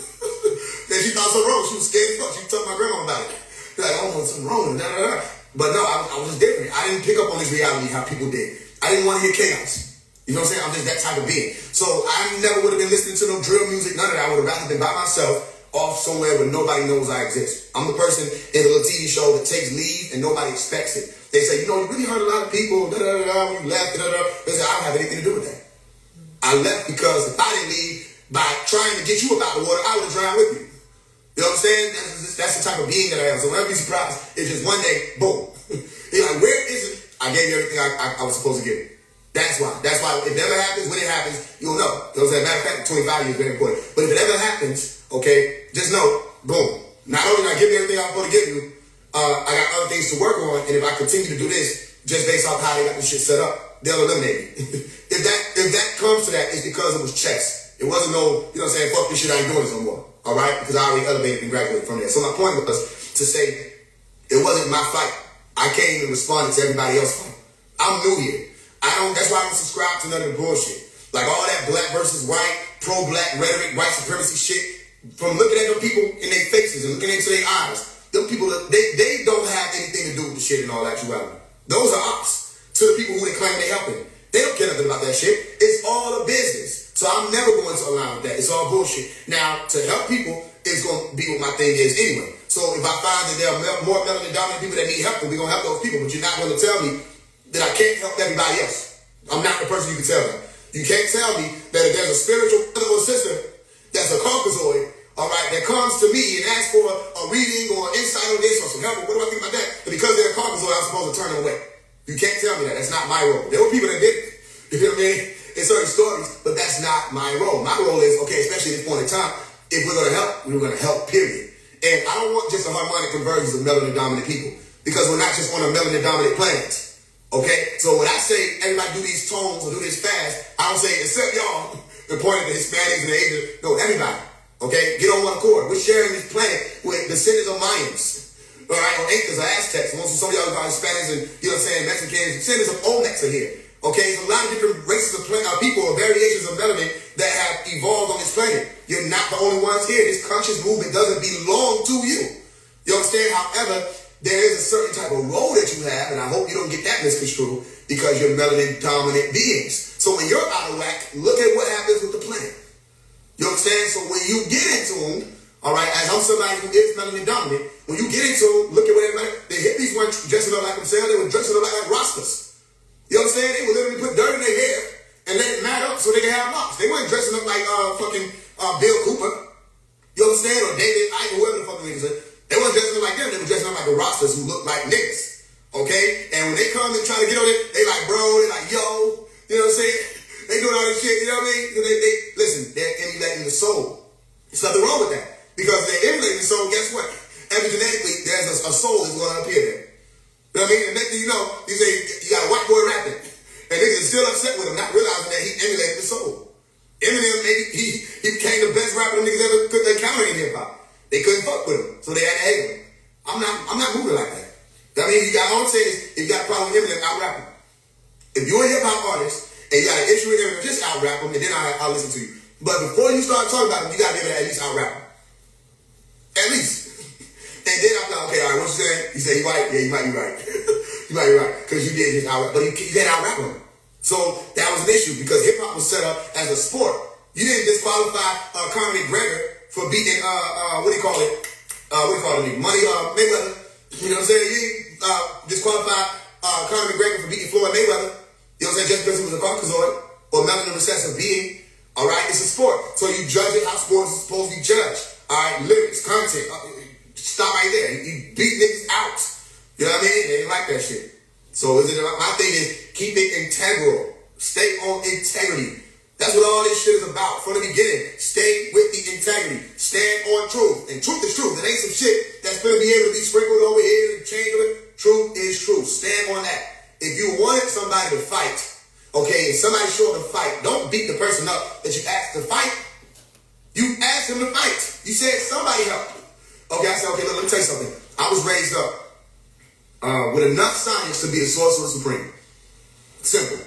Speaker 1: Then she thought something wrong. She was scared as fuck. She told my grandma about it. She's like, oh, something wrong. But no, I was just different. I didn't pick up on this reality how people did. I didn't want to hear chaos. You know what I'm saying? I'm just that type of being. So I never would have been listening to no drill music, none of that. I would have rather been by myself off somewhere where nobody knows I exist. I'm the person in the little TV show that takes leave and nobody expects it. They say, you really hurt a lot of people, when you left, They say, I don't have anything to do with that. I left because if I didn't leave by trying to get you up out the water, I would have drowned with you. You know what I'm saying? That's the type of being that I am. So whenever you're surprised, it's just one day, boom. He's like, where is it? I gave you everything I was supposed to give. That's why. That's why if it ever happens, when it happens, you'll know. You know what I'm saying? Matter of fact, 25 years is very important. But if it ever happens, okay, just know, boom. Not only did I give you everything I was supposed to give you, I got other things to work on, and if I continue to do this, just based off how they got this shit set up, they'll eliminate me. if that comes to that, it's because it was chess. It wasn't no, you know what I'm saying, fuck this shit, I ain't doing this no more. All right? Because I already elevated and graduated from there. So my point was to say, it wasn't my fight. I came and responded to everybody else's fight. I'm new here. That's why I don't subscribe to none of the bullshit. Like all that black versus white, pro-black rhetoric, white supremacy shit, from looking at them people in their faces and looking into their eyes, them people, they don't have anything to do with the shit in all actuality. Those are ops to the people who they claim they helping. They don't care nothing about that shit. It's all a business. So I'm never going to align with that. It's all bullshit. Now, to help people is going to be what my thing is anyway. So if I find that there are more melanin dominant people that need help, then we're going to help those people. But you're not going to tell me that I can't help everybody else. I'm not the person you can tell that. You can't tell me that if there's a spiritual brother or sister that's a Caucasoid, all right, that comes to me and asks for a reading or insight on this or some help, what do I think about that? But because they're a Caucasoid, I'm supposed to turn them away. You can't tell me that. That's not my role. There were people that did it. You know what I mean? In certain stories, but that's not my role. My role is, okay, especially at this point in time, if we're going to help, we're going to help, period. And I don't want just a harmonic convergence of melanin-dominant people, because we're not just on a melanin-dominant planet. Okay? So when I say everybody do these tones or do this fast, I don't say, except y'all, the point of the Hispanics and the Asians, no, everybody. Okay? Get on one accord. We're sharing this planet with descendants of Mayans. All right? Or Incas or Aztecs. Some of y'all are Hispanics and, you know what I'm saying, Mexicans. Descendants of Olmecs are here. Okay? There's a lot of different races of people or variations of melanin that have evolved on this planet. You're not the only ones here. This conscious movement doesn't belong to you. You understand? However, there is a certain type of role that you have, and I hope you don't get that misconstrued, because you're melanin-dominant beings. So when you're out of whack, look at what happens with the planet. You understand? So when you get into them, all right, as I'm somebody who is melanin-dominant, when you get into them, look at what everybody, the hippies weren't dressing up like themselves, they were dressing up like Rastas. You understand? They would literally put dirt in their hair and let it mat up so they can have locks. They weren't dressing up like Bill Cooper. You understand? Or David Icke, whoever the fuck the niggas are. They weren't dressing up like them. They were dressing up like the Rastas who look like niggas. Okay? And when they come and try to get on it, they like, bro, they like, yo. You know what I'm saying? They doing all this shit, you know what I mean? Listen, they're emulating the soul. There's nothing wrong with that. Because they're emulating the soul, guess what? Epigenetically, there's a soul that's going to appear there. You know what I mean? And next thing you know, you say, you got a white boy rapping. And niggas are still upset with him, not realizing that he emulated the soul. Eminem, maybe he became the best rapper the niggas ever put their counter in hip-hop. They couldn't fuck with him, so they had to hate him. I'm not moving like that. I mean, all I'm saying is, if you got a problem with Eminem, out rap him. If you're a hip-hop artist, and you got an issue with Eminem, just out rap him, and then I'll listen to you. But before you start talking about him, you got to be able to at least out rap him. At least. And then I'm like, okay, all right, what you saying? You say, you right? Yeah, you might be right. You might be right, because you did just out rap, but you didn't out rap him. So that was an issue, because hip-hop was set up as a sport. You didn't disqualify Conor McGregor for beating, what do you call it? Mayweather. You know what I'm saying? You didn't disqualify Conor McGregor for beating Floyd Mayweather. You know what I'm saying? Just because he was a Caucasoid or melanin recessive being. All right? It's a sport. So you judge it how sports is supposed to be judged. All right? Lyrics, content. Stop right there. You beat niggas out. You know what I mean? They didn't like that shit. So my thing is, keep it integral. Stay on integrity. That's what all this shit is about. From the beginning, stay with the integrity. Stand on truth. And truth is truth. It ain't some shit that's going to be able to be sprinkled over here and changed. Truth is truth. Stand on that. If you wanted somebody to fight, okay, and somebody showed up to fight, don't beat the person up that you asked to fight. You asked him to fight. You said, somebody help. Okay, I said, okay, look, let me tell you something. I was raised up with enough science to be the sorcerer supreme. Simple.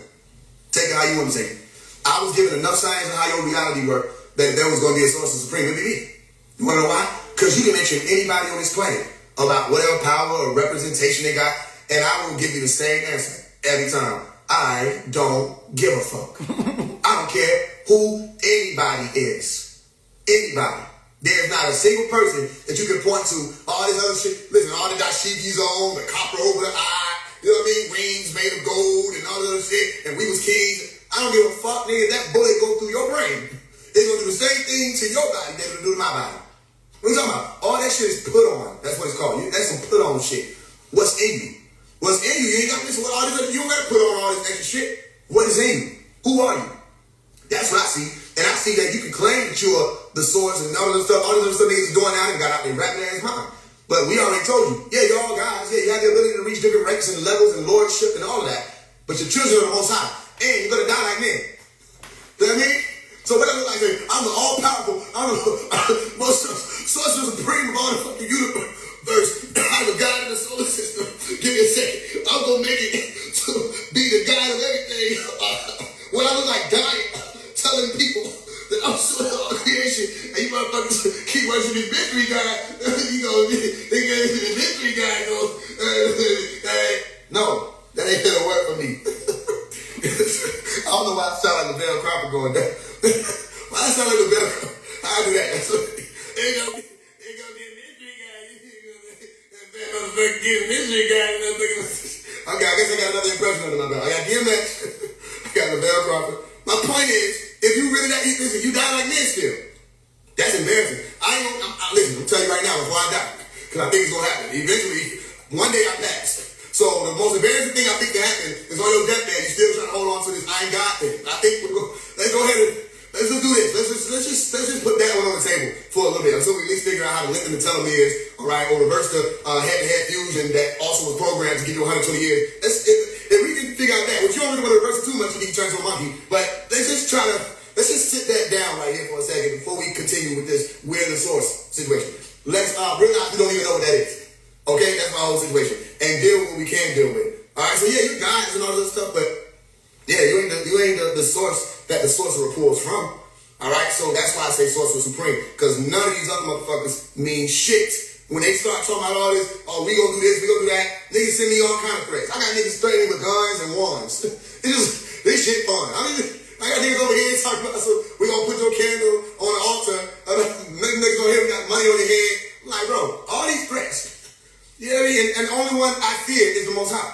Speaker 1: Take it how you want to take it. I was given enough science on how your reality worked that there was going to be a sorcerer supreme. It'd be me. You want to know why? Because you can mention anybody on this planet about whatever power or representation they got, and I will give you the same answer every time. I don't give a fuck. I don't care who anybody is. Anybody. There's not a single person that you can point to. All this other shit. Listen, all the dashikis on, the copper over the eye, you know what I mean? Rings made of gold and all this other shit. And we was kings. I don't give a fuck, nigga. That bullet go through your brain. It's gonna do the same thing to your body that it'll do to my body. What are you talking about? All that shit is put on. That's what it's called. That's some put on shit. What's in you? What's in you? You ain't got this. All this. You don't gotta put on all this extra shit. What is in you? Who are you? That's what I see. And I see that you can claim that you're the source and all this other stuff niggas is doing now and got out there rapping ass mom. But we already told you, yeah, y'all guys, yeah, you have the ability to reach different ranks and levels and lordship and all of that. But your children are the Most High. And you're going to die like men. You know what I mean? So what I look like, I'm the all-powerful, I'm the most sorcerer supreme of all the fucking universe. I'm the God of the solar system. Give me a second. I'm going to make it to be the God of everything. When I look like dying, telling people that I'm so all creation, and you motherfuckers keep worshiping mystery God. You know, they get into the mystery God goes, no, that ain't gonna work for me. I don't know why I sound like the Bell Cropper going down. Why I sound like the Bell Cropper? I do that. Ain't gonna be a mystery guy. That motherfucker get a mystery guy. Okay, I guess I got another impression under my belt. I got DMX. I got the Bell Cropper. My point is, if you really that, listen, you die like men still. That's embarrassing. Listen, I'm telling you right now before I die, because I think it's gonna happen. Eventually, one day I pass. So the most embarrassing thing I think can happen is on your deathbed, you still trying to hold on to this I ain't God thing. I think let's go ahead and let's just do this. Let's just put that one on the table for a little bit until we at least figure out how to lengthen the telomeres, all right, or reverse the head-to-head fusion that also was programmed to give you 120 years. If we can figure out that, which you don't really want to reverse it too much, you need to turn to a monkey. But let's just sit that down right here for a second before we continue with this we're the source situation. Let's realize we don't even know what that is. Okay, that's my whole situation. And deal with what we can deal with. Alright, so yeah, you guys and all this stuff, but yeah, you ain't the source that the sorcerer pulls from. Alright, so that's why I say sorcerer supreme. Because none of these other motherfuckers mean shit. When they start talking about all this, oh, we gonna do this, we gonna do that, niggas send me all kind of threats. I got niggas threatening with guns and wands. This shit fun. I got niggas over here talking about, so we gonna put your candle on the altar. Niggas gonna hear we got money on your head. I'm like, bro, all these threats. You know what I mean? And the only one I fear is the Most High.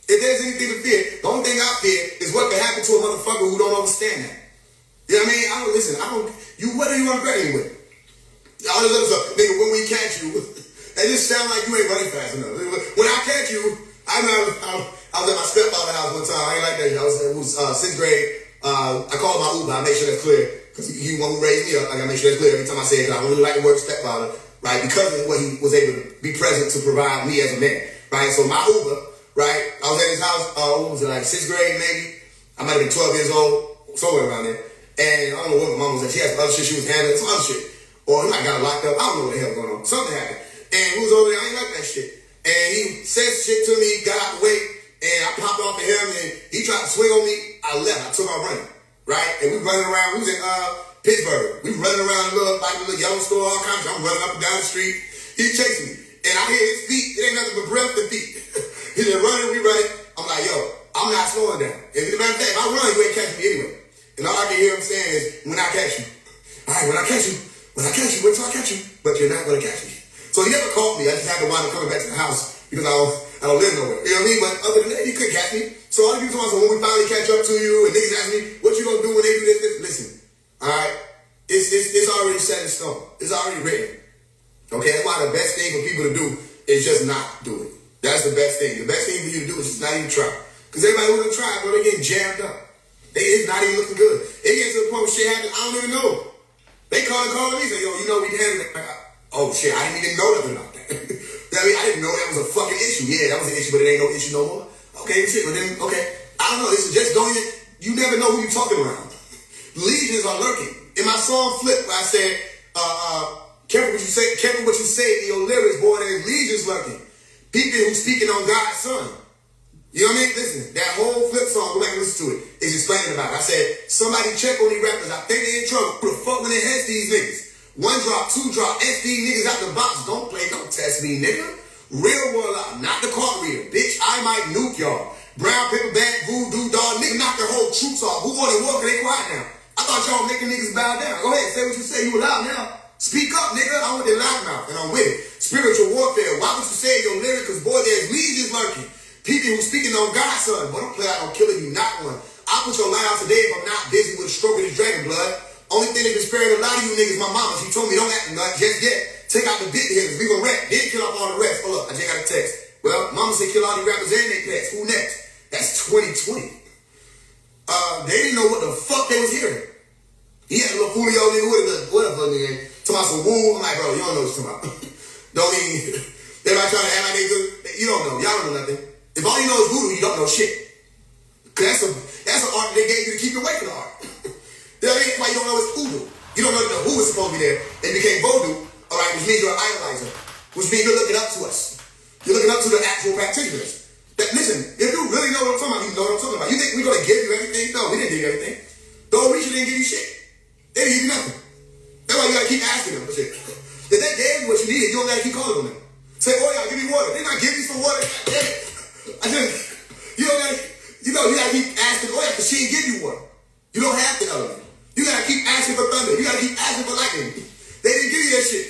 Speaker 1: If there's anything to fear, the only thing I fear is what can happen to a motherfucker who don't understand that. You know what I mean? What are you gonna threaten me with? All this other stuff, nigga, when we catch you, it just sound like you ain't running fast enough. When I catch you, I was at my stepfather's house one time. I ain't like that. It was 6th grade. I called my Uber. I make sure that's clear. Because he one who raised me up. I gotta make sure that's clear every time I say it. I don't really like the word stepfather. Right, because of what he was able to be present to provide me as a man. Right, so my Uber, right, I was at his house, what was it, like 6th grade maybe? I might have been 12 years old, somewhere around there. And I don't know what my mom was at. She had some other shit she was handling, some other shit. Or he might have got locked up. I don't know what the hell going on. Something happened. And we was over there, I ain't like that shit. And he said shit to me, got out the way, and I popped off at him, and he tried to swing on me. I left. I took off running. Right? And we running around. We was in Pittsburgh. We running around the little yellow store, all kinds of. I'm running up and down the street. He chasing me. And I hear his feet. It ain't nothing but breath and feet. He been running, we running. I'm like, yo, I'm not slowing down. And as a matter of fact, if I run, you ain't catching me anyway. And all I can hear him saying is, when I catch you. All right, when I catch you, wait till I catch you. But you're not going to catch me. So he never caught me. I just had to wind up coming back to the house because I don't live nowhere. You know what I mean? But other than that, he couldn't catch me. So all the people told me, so when we finally catch up to you and niggas ask me, what you going to do when they do this? Listen, all right? It's already set in stone. It's already written. Okay, that's why the best thing for people to do is just not do it. That's the best thing. The best thing for you to do is just not even try. Because everybody who's gonna try, bro, they getting jammed up. It's not even looking good. It gets to the point where shit happens, I don't even know. They calling me, say, yo, you know we handled it. Oh shit, I didn't even know nothing about that. I mean, I didn't know that was a fucking issue. Yeah, that was an issue, but it ain't no issue no more. Okay, shit, but then, okay. I don't know, it's just don't even, you never know who you're talking around. Legions are lurking. In my song Flip, I said, careful what you say in your lyrics, boy, there's legions lurking. People who speaking on God's son. You know what I mean? Listen, that whole Flip song, go back and listen to it, is explaining about it. I said, somebody check on these rappers. I think they in trouble. Who the fuck when they heads these niggas? 1 drop, 2 drop, S these niggas out the box. Don't test me, nigga. Real world out, not the card reader. Bitch, I might nuke y'all. Brown paper bag, voodoo dog, nigga knock their whole troops off. Who wanted war? They quiet now. I thought y'all making niggas bow down. Go ahead, say what you say. You loud now. Speak up, nigga. I want that loud mouth, and I'm with it. Spiritual warfare. Why would you say your lyrics? Because, boy, there's legions lurking. People who speaking on God's son. But don't play out on killing you, not one. I'll put your line out today if I'm not busy with a stroke of this dragon blood. Only thing that can spare a lot of you niggas, my mama. She told me don't act nut just yet. Take out the big hitters. We gon' rap. Then kill off all the rest. Hold up. I just got a text. Well, mama said kill all these rappers and they pets. Who next? That's 2020. They didn't know what the fuck they was hearing. He had a little Julio nigga, whatever nigga, talking about some woo. I'm like, bro, you don't know what you're talking about. Don't even, Everybody trying to act like they good. You don't know. Y'all don't know nothing. If all you know is voodoo, you don't know shit. Cause that's an art they gave you to keep you away from the art. That ain't why you don't know it's voodoo. You don't know who was supposed to be there. It became voodoo, all right, which means you're an idolizer, which means you're looking up to us. You're looking up to the actual practitioners. That, listen, if you really know what I'm talking about, you know what I'm talking about. You think we're going to give you everything? No, we didn't give you everything. The old Reacher didn't give you shit. They didn't give you nothing. That's why you got to keep asking them for shit. If they gave you what you needed, you don't got to keep calling on them. Say, oh, y'all, give me water. They're not giving you some water. You don't got to, you got to keep asking, oh, yeah, because she didn't give you water. You don't have the element. You got to keep asking for thunder. You got to keep asking for lightning. They didn't give you that shit.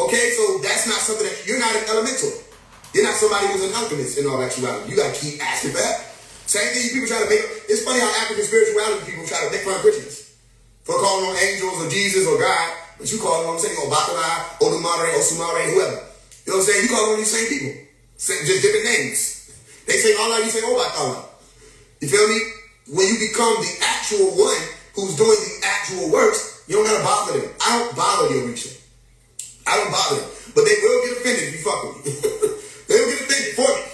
Speaker 1: Okay, so that's not something that, you're not an elemental. You're not somebody who's an alchemist in all actuality. You got to keep asking for that. Same thing people try to make. It's funny how African spirituality people try to make fun of Christians for calling on angels or Jesus or God, but you call them, saying, Obakalai, Odumare, Osumare, whoever. You know what I'm saying? You call on these same people. Just different names. They say Allah, you say Obakalai. You feel me? When you become the actual one who's doing the actual works, you don't got to bother them. I don't bother the Orisha. I don't bother them. But they will get offended if you fuck with me. They will get offended for me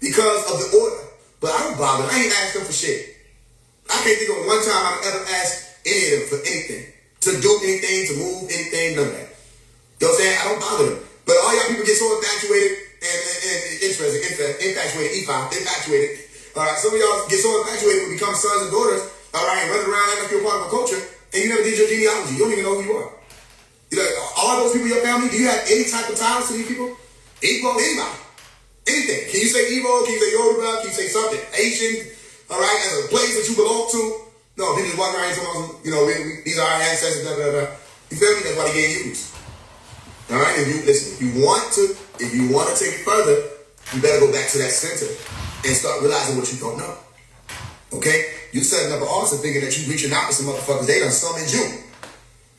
Speaker 1: because of the order. But I don't bother. I ain't asked them for shit. I can't think of one time I've ever asked any of them for anything. To do anything, to move anything, none of that. You know what I'm saying? I don't bother them. But all y'all people get so infatuated and infatuated. All right, some of y'all get so infatuated with become sons and daughters, all right, and running around like you're part of a culture, and you never did your genealogy. You don't even know who you are. You know, all those people in your family, do you have any type of ties to these people? Igbo, anybody. Anything. Can you say Igbo? Can you say Yoruba? Can you say something? Asian? All right, as a place that you belong to? No, people just walk around here talking, you know, these are our ancestors, blah, blah, blah. You feel me? That's why they get used. All right, if you want to take it further, you better go back to that center and start realizing what you don't know. Okay? You setting up an altar thinking that you reaching out to some motherfuckers, they done summoned you.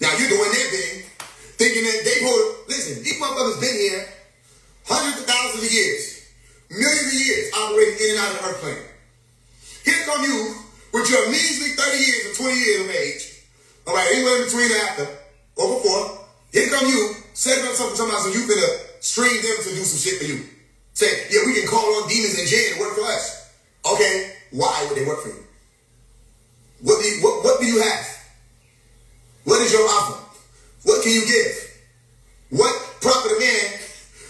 Speaker 1: Now you're doing their thing, thinking that they listen, these motherfuckers been here hundreds of thousands of years, millions of years operating in and out of the earth plane. Here come you with your measly 30 years or 20 years of age, all right, anywhere in between or after or before. Here come you setting up something about so you finna stream them to do some shit for you. Say, yeah, we can call on demons and jinn to work for us. Okay, why would they work for you? What do you have? What is your offer? What can you give? What profit a man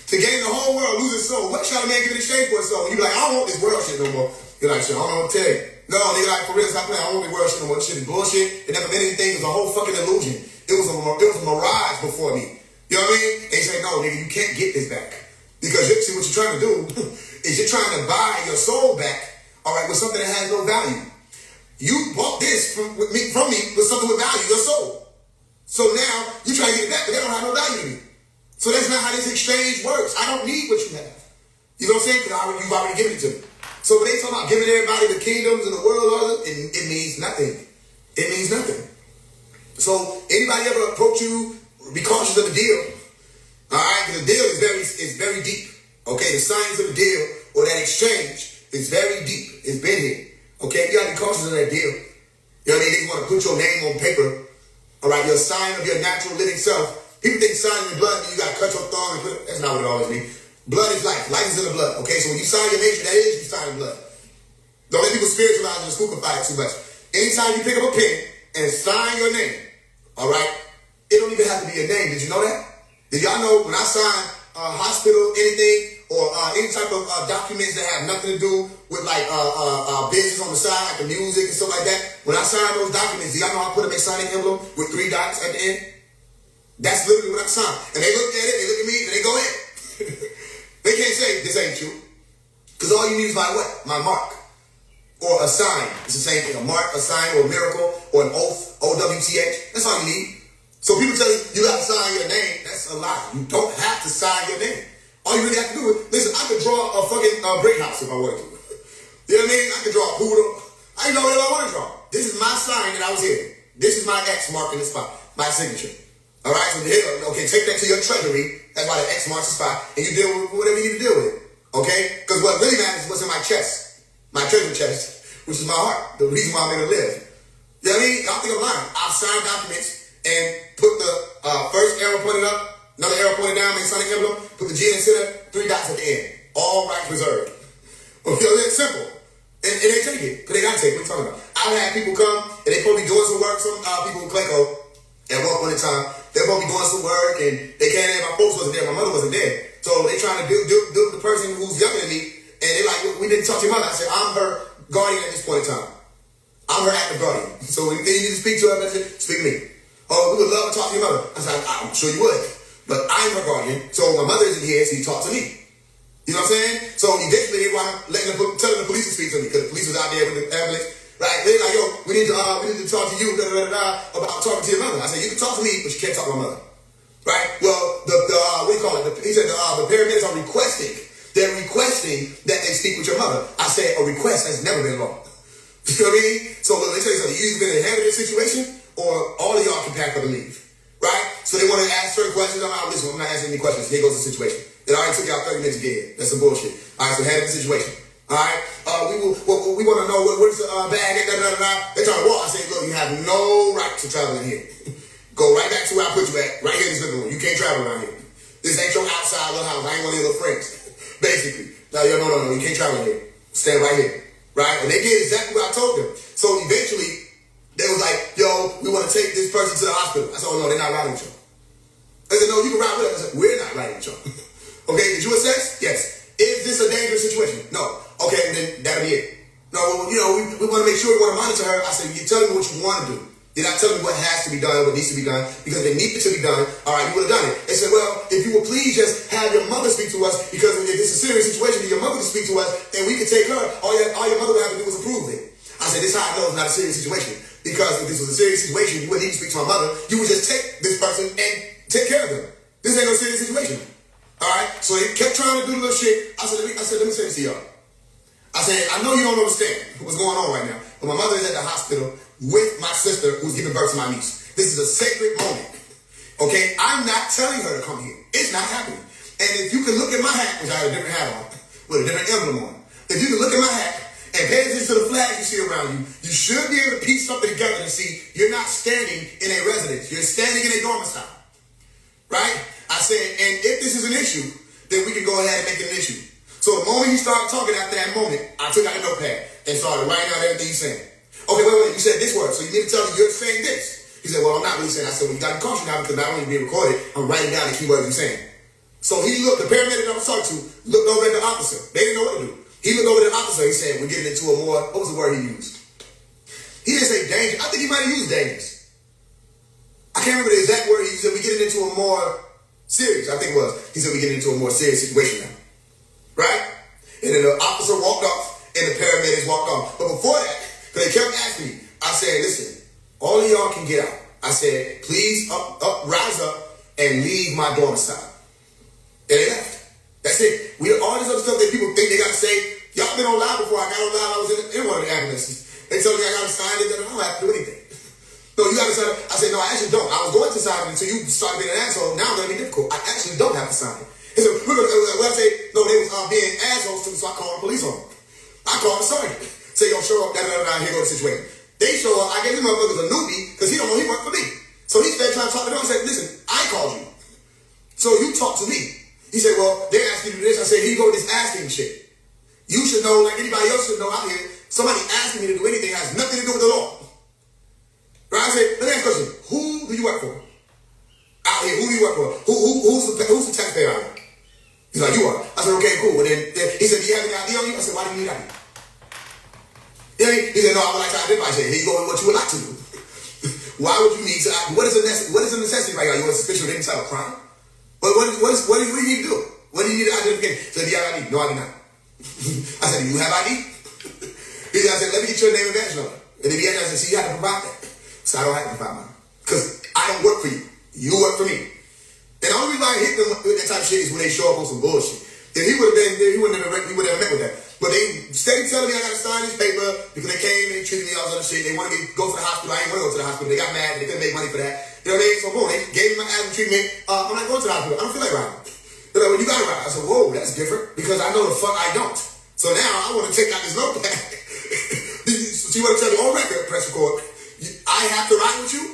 Speaker 1: to gain the whole world, lose his soul? What shall a man give in exchange for his soul? And you be like, I don't want this world shit no more. You're like, shit, I don't know what to tell you. No, nigga, like, for real, stop playing. I don't want this world shit no more. This shit is bullshit. It never meant anything. It was a whole fucking illusion. It was a mirage before me. You know what I mean? And you say, no, nigga, you can't get this back. Because see what you're trying to do is you're trying to buy your soul back, all right, with something that has no value. You bought this from me with something with value, your soul. So now you try to get it back, but they don't have no value to me. So that's not how this exchange works. I don't need what you have. You know what I'm saying? Because you've already given it to me. So when they talk about giving everybody the kingdoms and the world, it means nothing. It means nothing. So anybody ever approach you, be cautious of the deal. All right, the deal is very deep. Okay, the science of the deal or that exchange is very deep. It's been here. Okay, you gotta be cautious of that deal. You know what I mean? They want to put your name on paper. All right, your sign of your natural living self. People think signing your blood means you gotta cut your thumb and put it. That's not what it always means. Blood is life. Life is in the blood. Okay, so when you sign your nature, that is you sign blood. Don't let people spiritualize and spookify it too much. Anytime you pick up a pen and sign your name, all right, it don't even have to be a name. Did you know that? Did y'all know when I sign hospital, anything, or any type of documents that have nothing to do with like business on the side, like the music and stuff like that, when I sign those documents, do y'all know I put a Masonic emblem with 3 dots at the end? That's literally what I sign. And they look at it, they look at me, and they go in. They can't say, this ain't you. Because all you need is my what? My mark. Or a sign. It's the same thing. A mark, a sign, or a miracle, or an oath, O-W-T-H. That's all you need. So people tell you got to sign your name. That's a lie. You don't have to sign your name. All you really have to do is, listen, I could draw a fucking brick house if I wanted to. You know what I mean? I could draw a poodle. I can draw whatever I want to draw. This is my sign that I was here. This is my X mark in the spot. My signature. All right? So here, okay, take that to your treasury. That's why the X marks the spot. And you deal with whatever you need to deal with. Okay? Because what really matters is what's in my chest. My treasure chest. Which is my heart. The reason why I'm going to live. You know what I mean? I don't think I'm lying. I've signed documents and put the first arrow pointed up, Another arrow pointed down, make Sonic emblem, put the G in the center, 3 dots at the end. All rights reserved. Okay, it's simple. And they take it, because they got to take it. What are you talking about? I've had people come, and they probably be doing some work, some people in Clayco, at one point in time, they're probably doing some work, and they can't have, my folks wasn't there, my mother wasn't there. So they trying to do the person who's younger than me, and they like, we didn't talk to your mother. I said, I'm her guardian at this point in time. I'm her active guardian. So if you need to speak to her, speak to me. Oh, we would love to talk to your mother. I said, I'm sure you would. But I'm her guardian, so my mother isn't here, so you talk to me. You know what I'm saying? So eventually they wound up telling the police to speak to me, because the police was out there with the ambulance. Right? They're like, yo, we need to talk to you about talking to your mother. I said, you can talk to me, but you can't talk to my mother. Right? Well, what do you call it? He said the paramedics are requesting. They're requesting that they speak with your mother. I said, a request has never been law. You know what I mean? So let me tell you something. You either been in a hand of this situation, or all of y'all can pack up and leave. Right? So they want to ask certain questions. I'm not answering any questions. Here goes the situation. It already took y'all 30 minutes to get here. That's some bullshit. All right, so handle the situation. All right? We want to know what's the bag, They're trying to walk. I say, look, you have no right to travel in here. Go right back to where I put you at, right here in this living room. You can't travel around here. This ain't your outside little house. I ain't one of your little friends. Basically. No, you can't travel in here. Stand right here. Right? And they did exactly what I told them. So eventually, they was like, yo, we want to take this person to the hospital. I said, oh no, they're not riding with y'all. They said, no, you can ride with us. I said, we're not riding with y'all. Okay, did you assess? Yes. Is this a dangerous situation? No. Okay, then that'll be it. No, we want to make sure we want to monitor her. I said, you're telling me what you want to do. You're not telling me what has to be done, what needs to be done, because if it needed to be done, all right, you would have done it. They said, well, if you would please just have your mother speak to us, because if it's a serious situation, your mother can speak to us, and we can take her. All your mother would have to do is approve it. I said, this is how I know it's not a serious situation. Because if this was a serious situation, you wouldn't need to speak to my mother. You would just take this person and take care of them. This ain't no serious situation. All right? So they kept trying to do the little shit. I said, let me say this to y'all. I said, I know you don't understand what's going on right now, but my mother is at the hospital with my sister who's giving birth to my niece. This is a sacred moment. Okay? I'm not telling her to come here. It's not happening. And if you can look at my hat, which I have a different hat on, with a different emblem on, if you can look at my hat and pay attention to the flags you see around you, you should be able to piece something together and see you're not standing in a residence. You're standing in a domicile. Right? I said, and if this is an issue, then we can go ahead and make it an issue. So the moment he started talking after that moment, I took out a notepad and started writing out everything he's saying. Okay, wait, you said this word, so you need to tell me you're saying this. He said, well, I'm not really saying. I said, well, you got to be cautious now, because not only being recorded, I'm writing down the keywords you're saying. So he looked, the paramedic I was talking to, looked over at the officer. They didn't know what to do. He looked over at the officer, he said, we're getting into a more, what was the word he used? He didn't say dangerous. I think he might have used dangerous. I can't remember the exact word he used. He said, we're getting into a more serious, I think it was. He said, we're getting into a more serious situation now. Right? And then the officer walked off, and the paramedics walked off. But before that, because they kept asking me, I said, listen, all of y'all can get out. I said, please rise up and leave my domicile. And they left. That's it. All this other stuff that people think they got to say, y'all been on live before. I got on live, I was in one of the ambulances. They told me I got to sign it, I don't have to do anything. No, you got to sign it. I said, no, I actually don't. I was going to sign it until you started being an asshole. Now I'm going to be difficult. I actually don't have to sign it. He said, I say, no, they was being assholes to me, so I called the police on them. I called the sergeant. Say, yo, show up, here go the situation. They show up, I gave him motherfuckers a newbie, because he don't know he worked for me. So he's there trying to talk to them. I said, listen, I called you. So you talk to me. He said, well, they're asking you this. I said, here you go with this asking shit. You should know, like anybody else should know out here, somebody asking me to do anything has nothing to do with the law. Right? I said, let me ask you a question. Who do you work for? Out here, who do you work for? Who's the taxpayer out here? He's like, you are. I said, okay, cool. And then he said, do you have any ID on you? I said, why do you need ID? You know what I mean? He said, no, I would like to identify. I said, here you go with what you would like to do. Why would you need to? What is a necessity right now? You want suspicion of any type of crime? What do you need to do? What do you need to identify? He said, do you have ID? No, I do not. I said, do you have ID? I said, let me get your name and badge number. And then I said, see, you have to provide that. So I don't have to provide mine. Because I don't work for you. You work for me. And the only reason I hit them with that type of shit is when they show up on some bullshit. If he would have been there, he wouldn't have met with that. But they steady telling me I gotta sign this paper because they came and they treated me all this other shit. They wanted me to go to the hospital. I didn't want to go to the hospital. They got mad. They couldn't make money for that. You know what I mean? So boom, they gave me my asthma treatment. I'm not going to the hospital. I don't feel like riding. They're like, well, you gotta ride. I said, whoa, that's different because I know the fuck I don't. So now I want to take out this notepad. So you want to tell me on record, press record, I have to ride with you?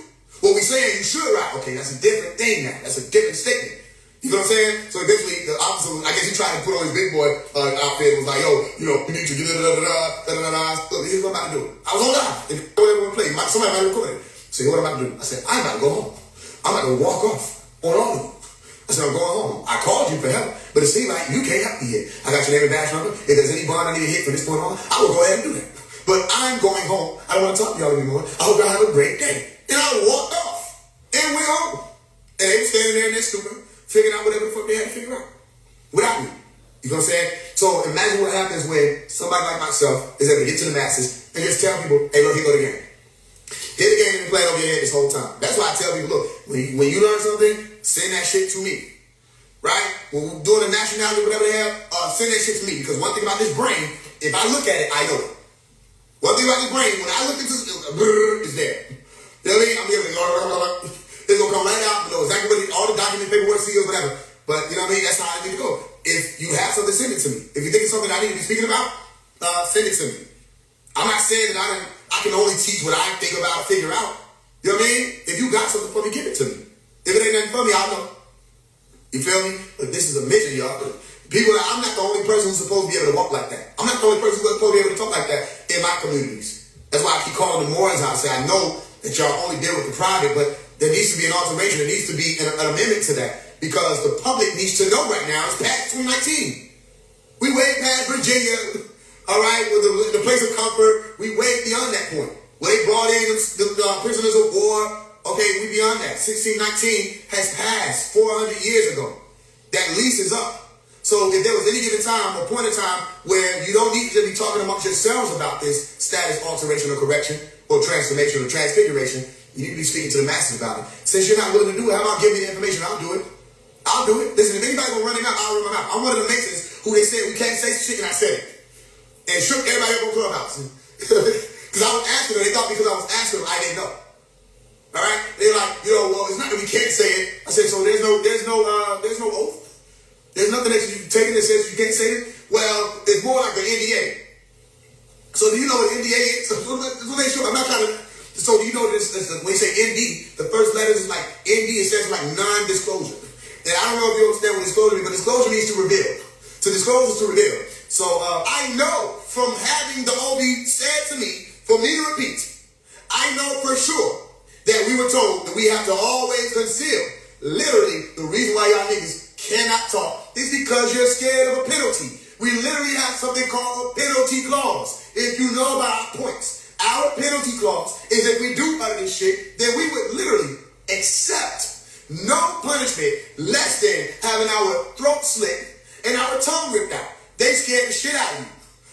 Speaker 1: Well, we saying you should ride. Okay, that's a different thing now. That's a different statement. You know what I'm saying? So eventually, the officer, I guess he tried to put on his big boy outfit and was like, yo, you know, we need you to da-da-da-da-da-da-da-da. Look, here's what I'm about to do. I was on live. If you ever want to play, somebody might record it. So what I'm about to do? I said, I'm about to go home. I'm about to walk off on all of you. I said, I'm going home. I called you for help, but it seems like you can't help me yet. I got your name and badge number. If there's any bond I need to hit from this point on, I will go ahead and do that. But I'm going home. I don't want to talk to y'all anymore. I hope y'all have a great day. And I walked off. And went home. And they were standing there and they're stupid, figuring out whatever the fuck they had to figure out. Without me. You know what I'm saying? So imagine what happens when somebody like myself is able to get to the masses and just tell people, hey, look, here go the game. Hit the game and play it over your head this whole time. That's why I tell people, look, when you learn something, send that shit to me. Right? When we're doing a nationality, whatever they have, send that shit to me. Because one thing about this brain, if I look at it, I know it. One thing about this brain, when I look into it, it's there. You know what I mean? I'm able to it's gonna come right out, you know exactly what all the document, paperwork, seals, whatever. But you know what I mean? That's how I need to go. If you have something, send it to me. If you think it's something I need to be speaking about, send it to me. I'm not saying that I can only teach what I think about or figure out. You know what I mean? If you got something for me, give it to me. If it ain't nothing for me, I'll know. You feel me? But this is a mission, y'all. I'm not the only person who's supposed to be able to walk like that. I'm not the only person who's supposed to be able to talk like that in my communities. That's why I keep calling the Morons out and say, I know that y'all only deal with the private, but there needs to be an alteration. There needs to be an amendment to that because the public needs to know right now it's past 2019. We way past Virginia, all right, with the place of comfort. We way beyond that point. When they brought in the prisoners of war, okay, we beyond that. 1619 has passed 400 years ago. That lease is up. So if there was any given time or point in time where you don't need to be talking amongst yourselves about this status alteration or correction or transformation or transfiguration, you need to be speaking to the masses about it. Since you're not willing to do it, how about give me the information? I'll do it. I'll do it. Listen, if anybody gonna run him out, I'll run him out. I'm one of the Masons who they said we can't say some shit, and I said it. And shook everybody up on Clubhouse. Because I was asking them, they thought because I was asking them, I didn't know. All right? They're like, well, it's not that we can't say it. I said, so there's no oath. There's nothing that you take that says you can't say it. Well, it's more like an NDA. So do you know what NDA is? So make sure I'm not trying to. So do you know this? When you say ND, the first letters is like ND. It says like non-disclosure. And I don't know if you understand what disclosure means, but disclosure means to reveal. To disclose is to reveal. So I know from having the OB said to me, for me to repeat, I know for sure that we were told that we have to always conceal. Literally, the reason why y'all niggas cannot talk is because you're scared of a penalty. We literally have something called a penalty clause. If you know about our points, our penalty clause is if we do utter this shit, then we would literally accept no punishment less than having our throat slit and our tongue ripped out. They scared the shit out of you.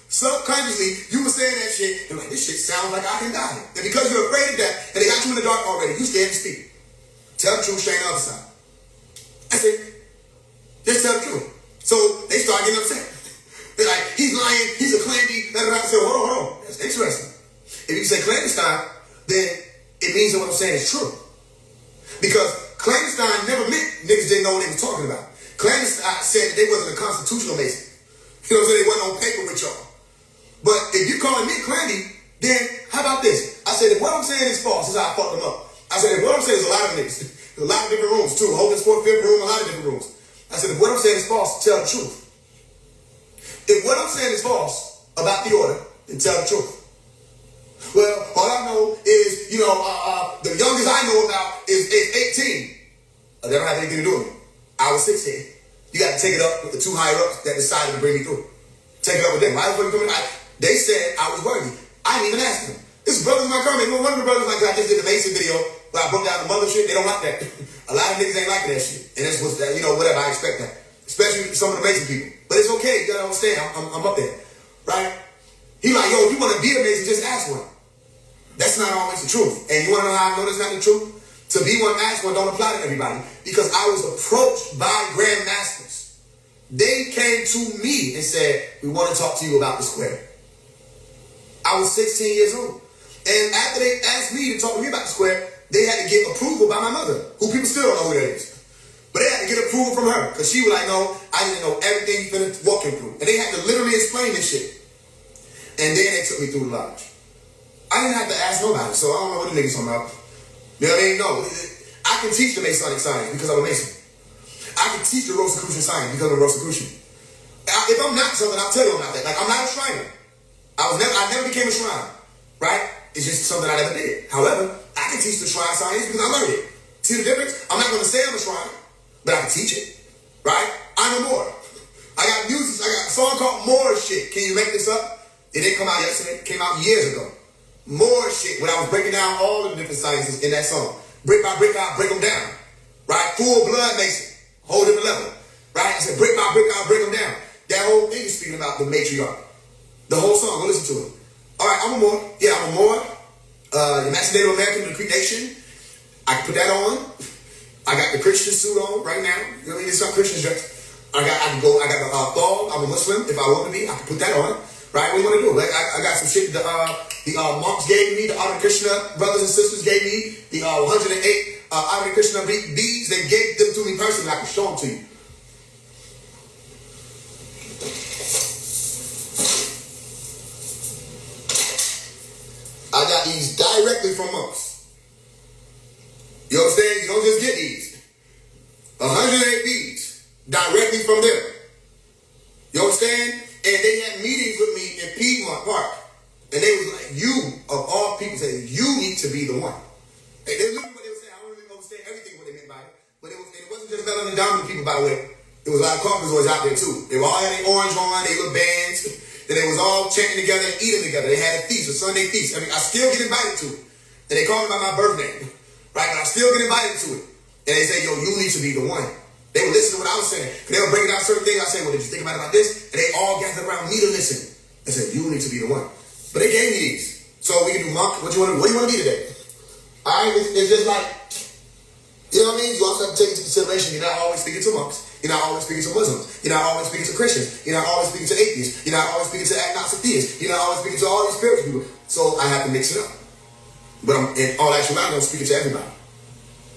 Speaker 1: Subconsciously, you were saying that shit, and like, this shit sounds like I can die. And because you're afraid of death, and they got you in the dark already, you scared to speak. Tell the truth, shame the other side. That's it. Just tell the truth. So they start getting upset. They're like, he's lying, he's a clandestine. I said, hold on. That's interesting. If you say clandestine, then it means that what I'm saying is true. Because clandestine never meant niggas didn't know what they were talking about. Clandestine said that they wasn't a constitutional Mason. You know what I'm saying? They wasn't on paper with y'all. But if you're calling me clandy, then how about this? I said, if what I'm saying is false, this is how I fucked them up. I said, if what I'm saying is a lot of niggas, there's a lot of different rooms too. Holding sport, fifth room, a lot of different rooms. I said, if what I'm saying is false, tell the truth. If what I'm saying is false about the order, then tell the truth. Well, all I know is, the youngest I know about is 18. That don't have anything to do with me. I was 16. You got to take it up with the two higher ups that decided to bring me through. Take it up with them. They said I was worthy. I didn't even ask them. This brother's my comment. One of the brothers like I just did the Mason video where I broke down the mother shit. They don't like that. A lot of niggas ain't liking that shit. And that's what's that, whatever, I expect that. Especially some of the Mason people. But it's okay, you gotta understand, I'm up there. Right? He like, yo, if you wanna be a Mason, just ask one. That's not always the truth. And you wanna know how I know that's not the truth? To be one, ask one don't apply to everybody. Because I was approached by grandmasters. They came to me and said, we wanna talk to you about the square. I was 16 years old. And after they asked me to talk to me about the square, they had to get approval by my mother, who people still don't know who that is. But they had to get approval from her, because she was like, no, I didn't know everything you've been walking through. And they had to literally explain this shit. And then they took me through the lodge. I didn't have to ask nobody, so I don't know what the niggas talking about. You know what I mean? No, I can teach the Masonic science because I'm a Mason. I can teach the Rosicrucian science because I'm a Rosicrucian. If I'm not something, I'll tell you I'm not that. Like, I'm not a Shriner. I never became a shrine, right? It's just something I never did. However, I can teach the shrine science because I learned it. See the difference? I'm not going to say I'm a shrine, but I can teach it, right? I'm a Moor. I got music. I got a song called Moor Shit. Can you make this up? It didn't come out yesterday. It came out years ago. Moor Shit, when I was breaking down all of the different sciences in that song. Brick by brick, I break them down, right? Full blood mason, whole different level, right? I said brick by brick, I break them down. That whole thing is speaking about the matriarch. The whole song, go listen to it. All right, I'm a Moor. Yeah, I'm a Moor. The Master Native American of the Creek Nation. I can put that on. I got the Christian suit on right now. You know what I mean? It's some Christian dress. I got the thong. I'm a Muslim. If I want to be, I can put that on. Right? What do you want to do? Like, I got some shit the monks gave me, the Hare Krishna brothers and sisters gave me, the 108 Hare Krishna beads. They gave them to me personally. I can show them to you. I got these directly from monks. You understand? You don't just get these. 108 beads directly from them. You understand? And they had meetings with me in Piedmont Park. And they was like, you, of all people, said, you need to be the one. And they literally what they were saying. I don't really understand everything what they meant by it. But it wasn't just melanated dominant people, by the way. There was a lot of Caucasoids out there, too. They all had their orange on, they little bands. Then they was all chanting together and eating together. They had a feast, a Sunday feast. I mean, I still get invited to it. And they call me by my birth name, right? But I still get invited to it. And they say, yo, you need to be the one. They would listen to what I was saying. They would break down certain things. I say, well, did you think about this? And they all gathered around me to listen. And said, you need to be the one. But they gave me these. So we can do monk. What do you want to be today? All right? It's just like, you know what I mean? You also have to take into consideration you're not always speaking to monks. You're not always speaking to Muslims. You're not always speaking to Christians. You're not always speaking to atheists. You're not always speaking to agnostic theists. You're not always speaking to all these spiritual people. So I have to mix it up. But in all actuality, I'm speaking to everybody.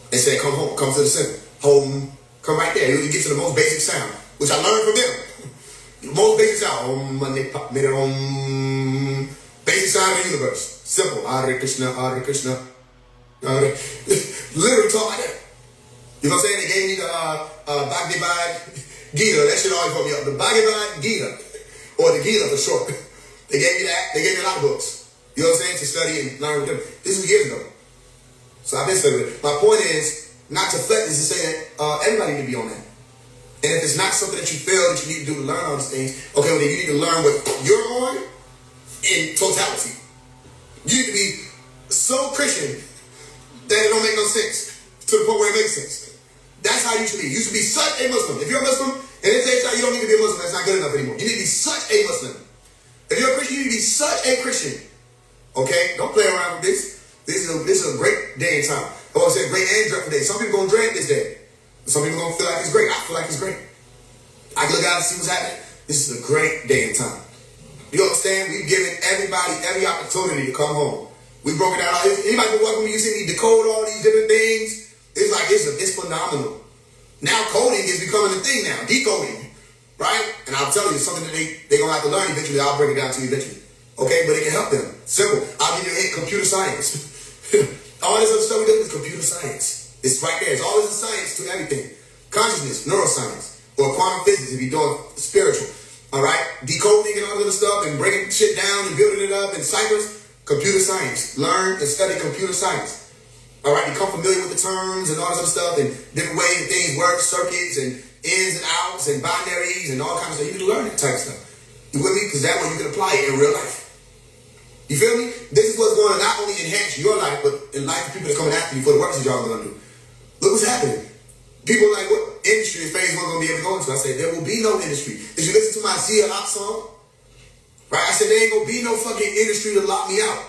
Speaker 1: They say, come home, come to the center. Home, come right there. You get to the most basic sound, which I learned from them. The most basic sound. Basic sound of the universe. Simple. Hare Krishna, Hare Krishna. Literally talk like that. You know what I'm saying? They gave me the Bhagavad Gita. That shit always put me up. The Bhagavad Gita. Or the Gita for short. They gave me that. They gave me a lot of books. You know what I'm saying? To study and learn with them. This was years ago. So I've been studying it. My point is, not to flex, is to say that everybody need to be on that. And if it's not something that you feel that you need to do to learn all these things, okay, well then you need to learn what you're on in totality. You need to be so Christian that it don't make no sense to the point where it makes sense. That's how you should be. You should be such a Muslim. If you're a Muslim, and they say you don't need to be a Muslim, that's not good enough anymore. You need to be such a Muslim. If you're a Christian, you need to be such a Christian. Okay? Don't play around with this. This is a great day and time. I want to say great and dreadful day. Some people going to dread this day. Some people going to feel like it's great. I feel like it's great. I can look out and see what's happening. This is a great day and time. You understand? We've given everybody every opportunity to come home. We broke it down. Anybody been welcome me? You see me decode all these different things? It's like, it's phenomenal. Now coding is becoming a thing now. Decoding. Right? And I'll tell you, it's something that they're going to have to learn eventually. I'll break it down to you eventually. Okay? But it can help them. Simple. I'll give you a hint. Computer science. All this other stuff we do is computer science. It's right there. It's always a science to everything. Consciousness, neuroscience, or quantum physics if you're doing spiritual. All right? Decoding and all this other stuff and breaking shit down and building it up in ciphers. Computer science. Learn and study computer science. All right? Become familiar with the terms and all this other stuff and different ways that things work, circuits and ins and outs and binaries and all kinds of stuff. You need to learn that type of stuff. You with me? Because that way you can apply it in real life. You feel me? This is what's going to not only enhance your life, but in life of people that's coming after you for the work that y'all are going to do. Look what's happening. People are like, what industry is phase one going to be able to go into? I said, there will be no industry. Did you listen to my Zia Op song? Right? I said, there ain't going to be no fucking industry to lock me out.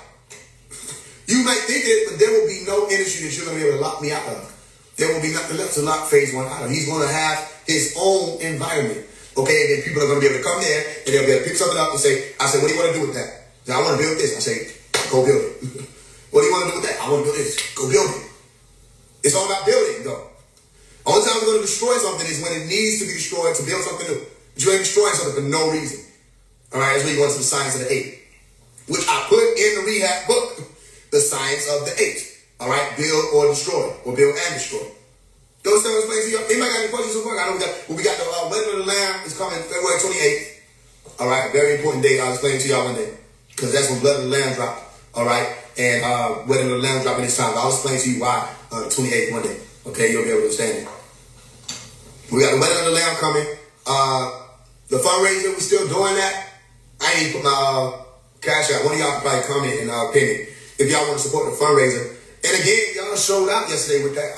Speaker 1: You might think it, but there will be no industry that you're going to be able to lock me out of. There will be nothing left to lock phase one out of. He's going to have his own environment. Okay? And then people are going to be able to come there and they'll be able to pick something up and say, I said, what do you want to do with that? Now, I want to build this. I say, go build it. What do you want to do with that? I want to build this. Go build it. It's all about building, though. Only time we're going to destroy something is when it needs to be destroyed to build something new. But you ain't destroying something for no reason. All right, that's where you go into the science of the eight, which I put in the rehab book, the science of the eight. All right, build or destroy, or build and destroy. Those things explain to you. Anybody got any questions so far? I know we got the Wedding of the Lamb is coming February 28th. All right, very important date. I'll explain to y'all one day because that's when Blood of the Lamb dropped. All right, and Wedding of the Lamb dropping this time. I'll explain to you why 28th one day. Okay, you'll be able to understand it. We got the Wedding of the Lamb coming. The fundraiser, we still doing that. I ain't put my cash out. One of y'all can probably comment and pin it if y'all want to support the fundraiser. And again, y'all showed out yesterday with that.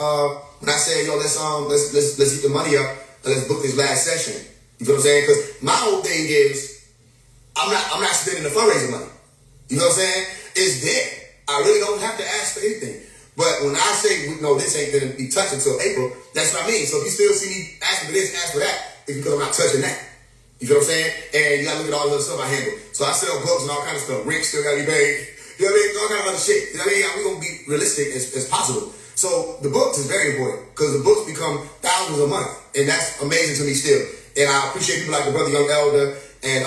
Speaker 1: When I said, yo, let's get the money up and let's book this last session. You know what I'm saying? Because my whole thing is, I'm not spending the fundraiser money. You know what I'm saying? It's there. I really don't have to ask for anything. But when I say, no, this ain't going to be touched until April, that's what I mean. So if you still see me asking for this, ask for that, it's because I'm not touching that. You feel what I'm saying? And you got to look at all the other stuff I handle. So I sell books and all kind of stuff. Rent still got to be paid. You know what I mean? All kind of other shit. You know what I mean? We're going to be realistic as possible. So the books is very important because the books become thousands a month. And that's amazing to me still. And I appreciate people like the Brother Young Elder and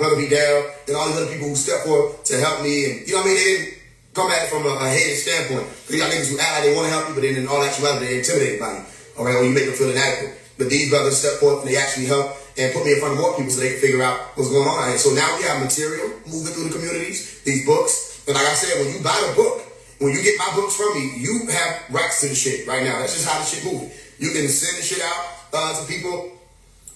Speaker 1: Brother Vidal and all these other people who step forward to help me. And you know what I mean? They didn't come at it from a hated standpoint. Because y'all niggas who act like they want to help you, but then in all actuality, they're intimidated by you. All right? When you make them feel inadequate. But these brothers step forth and they actually help and put me in front of more people so they can figure out what's going on. And so now we have material moving through the communities, these books. And like I said, when you buy the book, when you get my books from me, you have rights to the shit right now. That's just how the shit moving. You can send the shit out to people,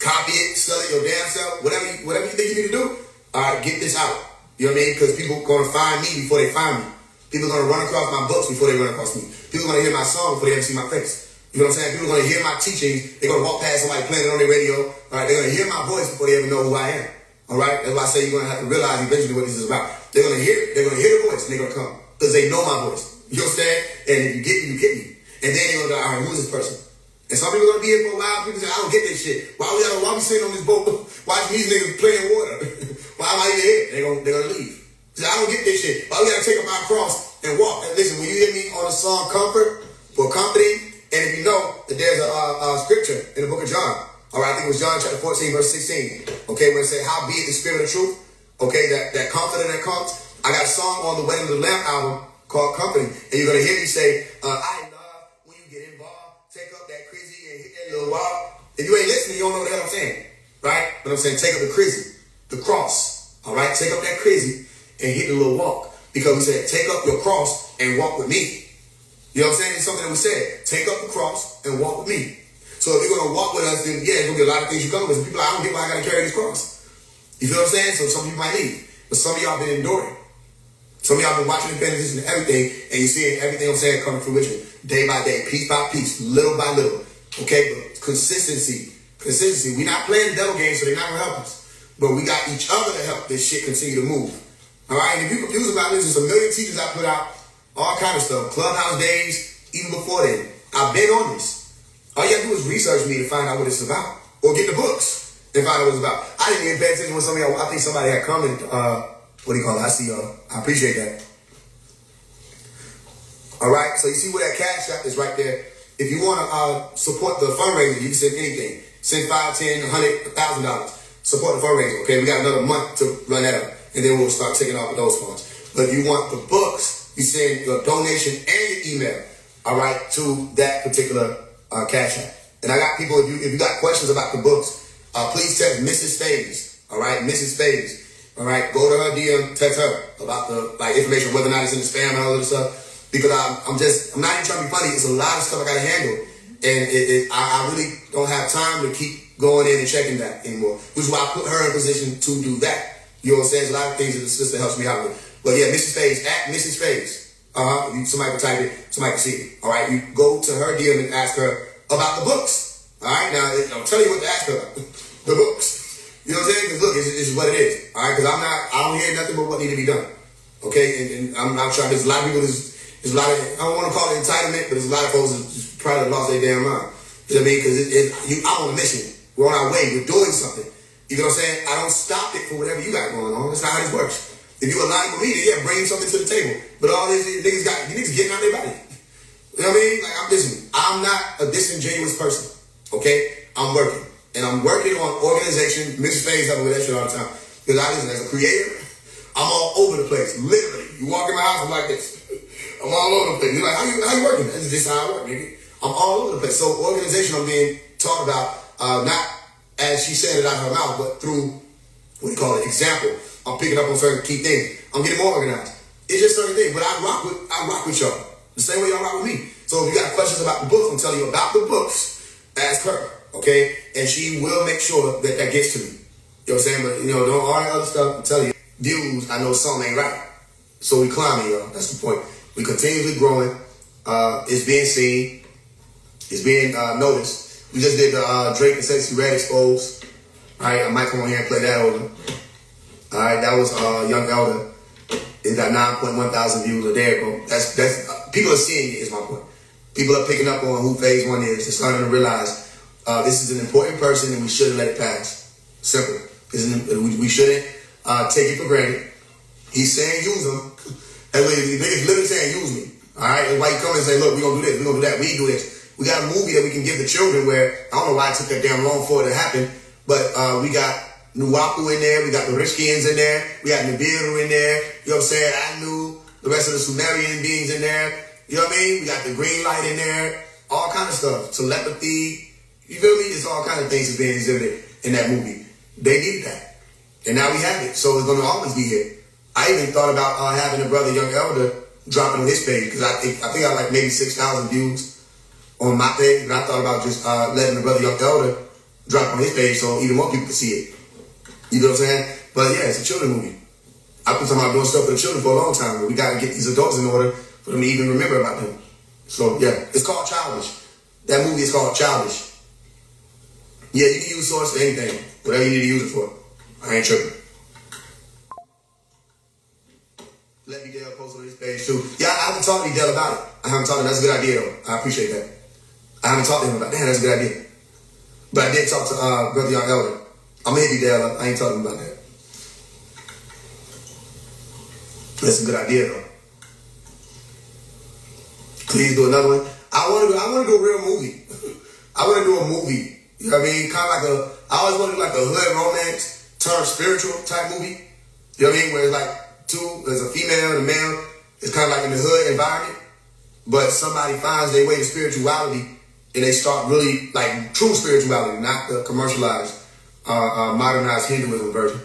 Speaker 1: copy it, sell it your damn self, whatever you think you need to do. All right, get this out. You know what I mean? Because people are going to find me before they find me. People are going to run across my books before they run across me. People are going to hear my song before they ever see my face. You know what I'm saying? People are going to hear my teachings. They're going to walk past somebody playing it on their radio. All right, they're going to hear my voice before they ever know who I am. All right? That's why I say you're going to have to realize eventually what this is about. They're going to hear it. They're going to hear the voice, and they're going to come because they know my voice. You understand? And if you get me, you get me. And then they're going to go, all right, who is this person? And some people are going to be here for a while. People say, I don't get this shit. Why we sitting on this boat watching these niggas playing water? Why am I even here? They're going to leave. Say, I don't get this shit. Why we got to take up our cross and walk? And listen, when you hear me on the song Comfort for Company, and if you know that there's a scripture in the book of John, all right, I think it was John chapter 14, verse 16, okay, where it said, how be it the spirit of truth, okay, that comforter that comes. I got a song on the Wedding of the Lamb album called Company, and you're going to hear me say, I love when you get involved, take up that crazy and hit that little walk. If you ain't listening, you don't know what the hell I'm saying, right? But I'm saying take up the crazy, the cross, all right? Take up that crazy and hit the little walk. Because we said, take up your cross and walk with me. You know what I'm saying? It's something that we said. Take up the cross and walk with me. So if you're going to walk with us, then yeah, there's going to be a lot of things you come with. People are like, I don't get why I got to carry this cross. You feel what I'm saying? So some people might leave. But some of y'all been enduring. Some of y'all been watching the benefits and everything, and you're seeing everything I'm saying come to fruition. Day by day, piece by piece, little by little. Okay? But consistency. We're not playing the devil game, so they're not going to help us. But we got each other to help this shit continue to move. All right? And if you're confused about this, there's a million teachers I put out. All kind of stuff. Clubhouse days, even before then. I've been on this. All you have to do is research me to find out what it's about. Or get the books and find out what it's about. I didn't even pay attention when I think somebody had commented, what do you call it? I see y'all. I appreciate that. All right, so you see where that cash app is right there. If you want to support the fundraiser, you can send anything. Send $5, $10, $100, $1,000. Support the fundraiser, okay? We got another month to run that up. And then we'll start taking off with those funds. But if you want the books, you send your donation and your email, all right, to that particular cash app. And I got people, if you got questions about the books, please text Mrs. Faze, all right, Mrs. Faze, all right, go to her DM, text her about the information, whether or not it's in the spam and all this stuff, because I'm not even trying to be funny. It's a lot of stuff I got to handle, and I really don't have time to keep going in and checking that anymore, which is why I put her in a position to do that. You know what I'm saying? There's a lot of things that the sister helps me out with. But yeah, Mrs. Faze, at Mrs. Faze. Somebody can type it, somebody can see it. All right, you go to her DM and ask her about the books. All right, now I'm telling you what to ask her about. The books. You know what I'm saying? Because look, it's what it is. All right, because I don't hear nothing but what need to be done. Okay, and I'm not trying. There's a lot of people. There's a lot of, I don't want to call it entitlement, but there's a lot of folks that just probably lost their damn mind. You know what I mean? Because I'm on a mission. We're on our way. We're doing something. You know what I'm saying? I don't stop it for whatever you got going on. That's not how this works. If you align with me, then yeah, bring something to the table. But all these niggas getting out their body. You know what I mean? Like, I'm not a disingenuous person. Okay? I'm working. And I'm working on organization. Mrs. Faze helps me with that shit all the time. Because as a creator, I'm all over the place. Literally. You walk in my house, I'm like this. I'm all over the place. You're like, how you working? This is how I work, nigga. I'm all over the place. So organization I'm being taught about, not as she said it out of her mouth, but through, what do you call it, example. I'm picking up on certain key things. I'm getting more organized. It's just certain things, but I rock with y'all. The same way y'all rock with me. So if you got questions about the books, I'm telling you about the books, ask her, okay? And she will make sure that that gets to me. You know what I'm saying? But, you know, don't all that other stuff, I'm telling you, views, I know something ain't right. So we climbing, y'all. That's the point. We continuously growing. It's being seen. It's being noticed. We just did the Drake and Sexy Red Exposed. All right, I might come on here and play that over. All right, that was Young Elder. It got 9.1 thousand views a day ago. That's people are seeing it, is my point. People are picking up on who Phase One is. They're starting to realize this is an important person and we shouldn't let it pass. Simple. We shouldn't take it for granted. He's saying use him. That way, the niggas literally saying use me. All right, and why you come and say, look, we're gonna do this, we're gonna do that, we do this. We got a movie that we can give the children where I don't know why it took that damn long for it to happen, but we got Nuwapu in there, we got the Richkians in there, we got Nibiru in there, you know what I'm saying? Anu, the rest of the Sumerian beings in there, you know what I mean? We got the green light in there, all kind of stuff. Telepathy, you feel me? It's all kind of things that's being exhibited in that movie. They needed that. And now we have it, so it's gonna always be here. I even thought about having a brother, Young Elder, dropping on his page, because I think I have like maybe 6,000 views on my page, and I thought about just letting the brother, Young Elder, drop on his page so even more people can see it. You know what I'm saying? But yeah, it's a children movie. I've been talking about doing stuff for the children for a long time, but we got to get these adults in order for them to even remember about them. So yeah, it's called Childish. That movie is called Childish. Yeah, you can use Source for anything, whatever you need to use it for. I ain't tripping. Let me Dale post on his page too. Yeah, I haven't talked to Dale about it. I haven't talked to him. That's a good idea though. I appreciate that. I haven't talked to him about that. That's a good idea. But I did talk to Brother Young Elder. I'm gonna hit you, Dale. I ain't talking about that. That's a good idea though. Please do another one. I want to do a real movie. I want to do a movie. You know what I mean? Kind of like I always want to do like a hood romance turned spiritual type movie. You know what I mean? Where it's like there's a female and a male. It's kind of like in the hood environment, but somebody finds their way to spirituality and they start really like true spirituality, not the commercialized, modernized Hinduism version.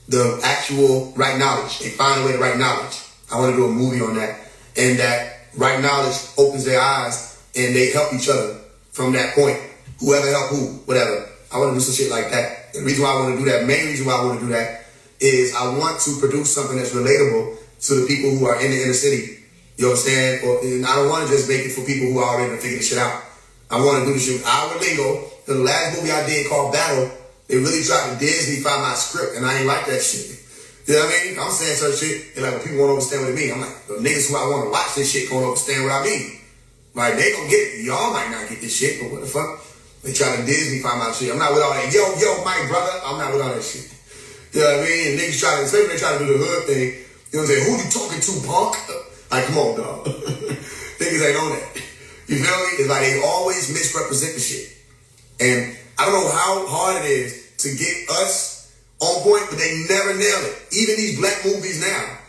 Speaker 1: The actual right knowledge. They find a way to right knowledge. I want to do a movie on that, and that right knowledge opens their eyes and they help each other from that point. Whoever help who, whatever. I want to do some shit like that. And the reason why I want to do that, main reason why I want to do that, is I want to produce something that's relatable to the people who are in the inner city. You know what I'm saying? And I don't want to just make it for people who are already figuring this shit out. I want to do this shit. Our lingo, the last movie I did called Battle, they really tried to Disney-fy my script, and I ain't like that shit. You know what I mean? I'm saying certain shit, and like when people won't understand what I mean, I'm like, the niggas who I want to watch this shit gonna understand what I mean. Like, they gonna get it. Y'all might not get this shit, but what the fuck? They try to Disney-fy my shit. I'm not with all that. Yo, my brother, I'm not with all that shit. You know what I mean? And niggas try to, especially when they try to do the hood thing, you know what I'm saying? Who you talking to, punk? Like, come on, dog. Niggas ain't on that. You feel me? It's like they always misrepresent the shit. And I don't know how hard it is to get us on point, but they never nail it. Even these black movies now.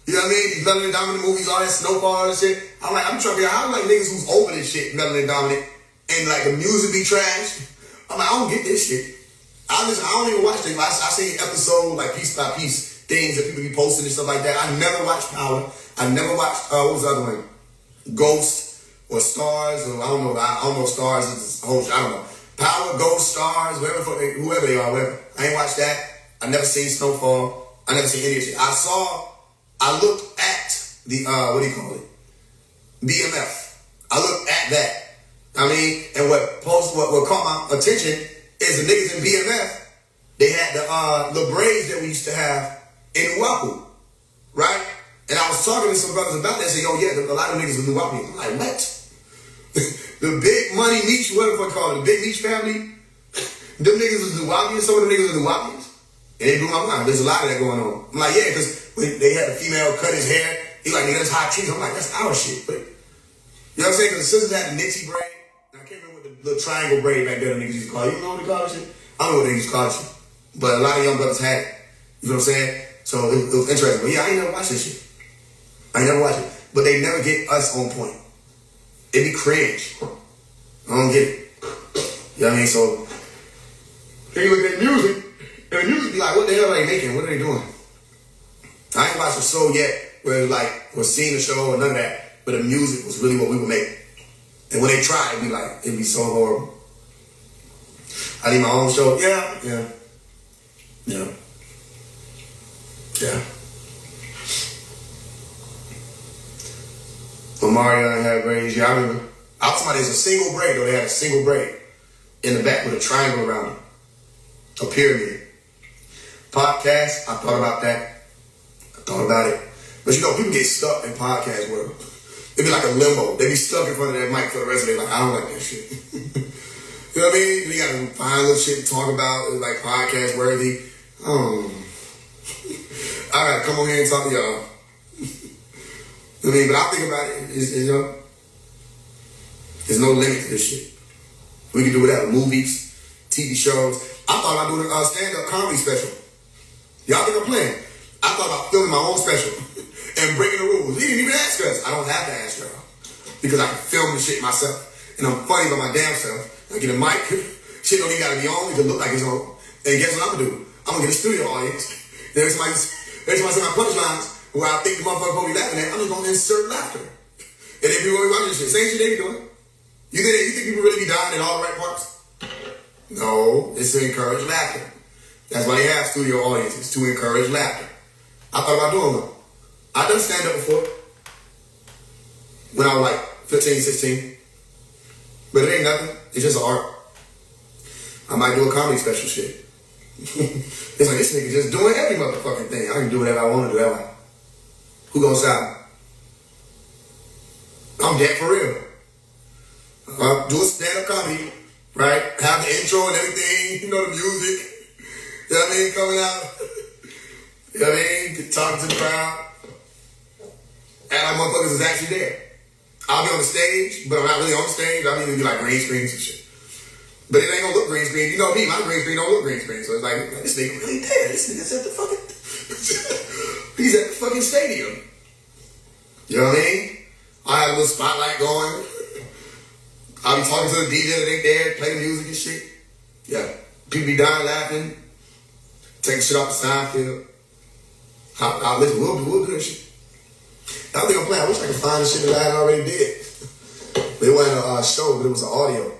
Speaker 1: You know what I mean? These Melanin Dominant movies, all that Snowfall and shit. I'm trying to figure out how like niggas who's open and shit, Melanin Dominant, and like the music be trash. I'm like, I don't get this shit. I don't even watch things. I see episodes like piece by piece things that people be posting and stuff like that. I never watched Power. I never watched what was the other one? Ghost or Stars or I don't know Stars is a whole I don't know. Power, Ghost, Stars, whoever they are, whatever. I ain't watched that. I never seen Snowfall. I never seen any of shit. I looked at the what do you call it? BMF. I looked at that. I mean, and what caught my attention is the niggas in BMF, they had the braids that we used to have in Nuwapu, right? And I was talking to some brothers about that. They said, yo, yeah, a lot of niggas in Nuwapu. I'm like, what? The Big Money Meech, what the fuck called it? The Big Meech family? Them niggas was Nuwapians, some of them niggas was Nuwapians. And it blew my mind. There's a lot of that going on. I'm like, yeah, because when they had the female cut his hair, he like, nigga, that's hot cheese. I'm like, that's our shit. But, you know what I'm saying? Because the sisters had the Nixie braid. I can't remember what the little triangle braid back there the niggas used to call it. You know what they call it shit? I don't know what they used to call it shit. But a lot of young brothers had it. You know what I'm saying? So it was interesting. But yeah, I ain't never watched this shit. I ain't never watched it. But they never get us on point. It be cringe. I don't get it. You know what I mean? So, then you look at music, and the music be like, what the hell are they making? What are they doing? I ain't watched a show yet where it was like, was seeing the show or none of that, but the music was really what we would make. And when they try, it'd be so horrible. I need my own show. Yeah. When Mario had braids, I remember. I was somebody that's a single braid, though. They had a single braid in the back with a triangle around it. A pyramid. Podcast, I thought about that. I thought about it. But you know, people get stuck in podcast world. They be like a limbo. They be stuck in front of that mic for the rest of their life. I don't like that shit. You know what I mean? You gotta find little shit to talk about. It's like podcast worthy. I gotta come on here and talk to y'all. You know what I mean? But I think about it, you know, there's no limit to this shit. We can do whatever. Movies, TV shows. I thought about doing a stand-up comedy special. Y'all think I'm playing? I thought about filming my own special and breaking the rules. He didn't even ask us. I don't have to ask y'all because I can film the shit myself. And I'm funny by my damn self. I get a mic. Shit don't even gotta be on. It can look like it's on. And guess what I'm gonna do? I'm gonna get a studio audience. Every time I say my punchlines where I think the motherfucker gonna be laughing at, I'm just gonna insert laughter. And if you want to watch this shit, same shit they be doing. You think people really be dying in all the right parts? No, it's to encourage laughter. That's why they have studio audiences, to encourage laughter. I thought about doing one. I've done stand-up before. When I was like 15, 16. But it ain't nothing. It's just an art. I might do a comedy special shit. It's like, this nigga just doing every motherfucking thing. I can do whatever I want to do. That way. Who gonna stop me? I'm dead for real. Do a stand-up comedy, right? Have the intro and everything, you know, the music. You know what I mean? Coming out. You know what I mean? Talking to the crowd. And like motherfuckers is actually there. I'll be on the stage, but I'm not really on the stage. I'll even be like green screens and shit. But it ain't gonna look green screen. You know me, my green screen don't look green screen. So it's like, this nigga really there. This nigga's at the fucking... He's at the fucking stadium. You know what I mean? I have a little spotlight going. I'll be talking to the DJ that ain't there, playing music and shit. Yeah. People be dying laughing. Taking shit off the side field. I'll listen, we'll do that shit. I don't think I'm playing. I wish I could find the shit that I had already did. But it wasn't a show, but it was an audio.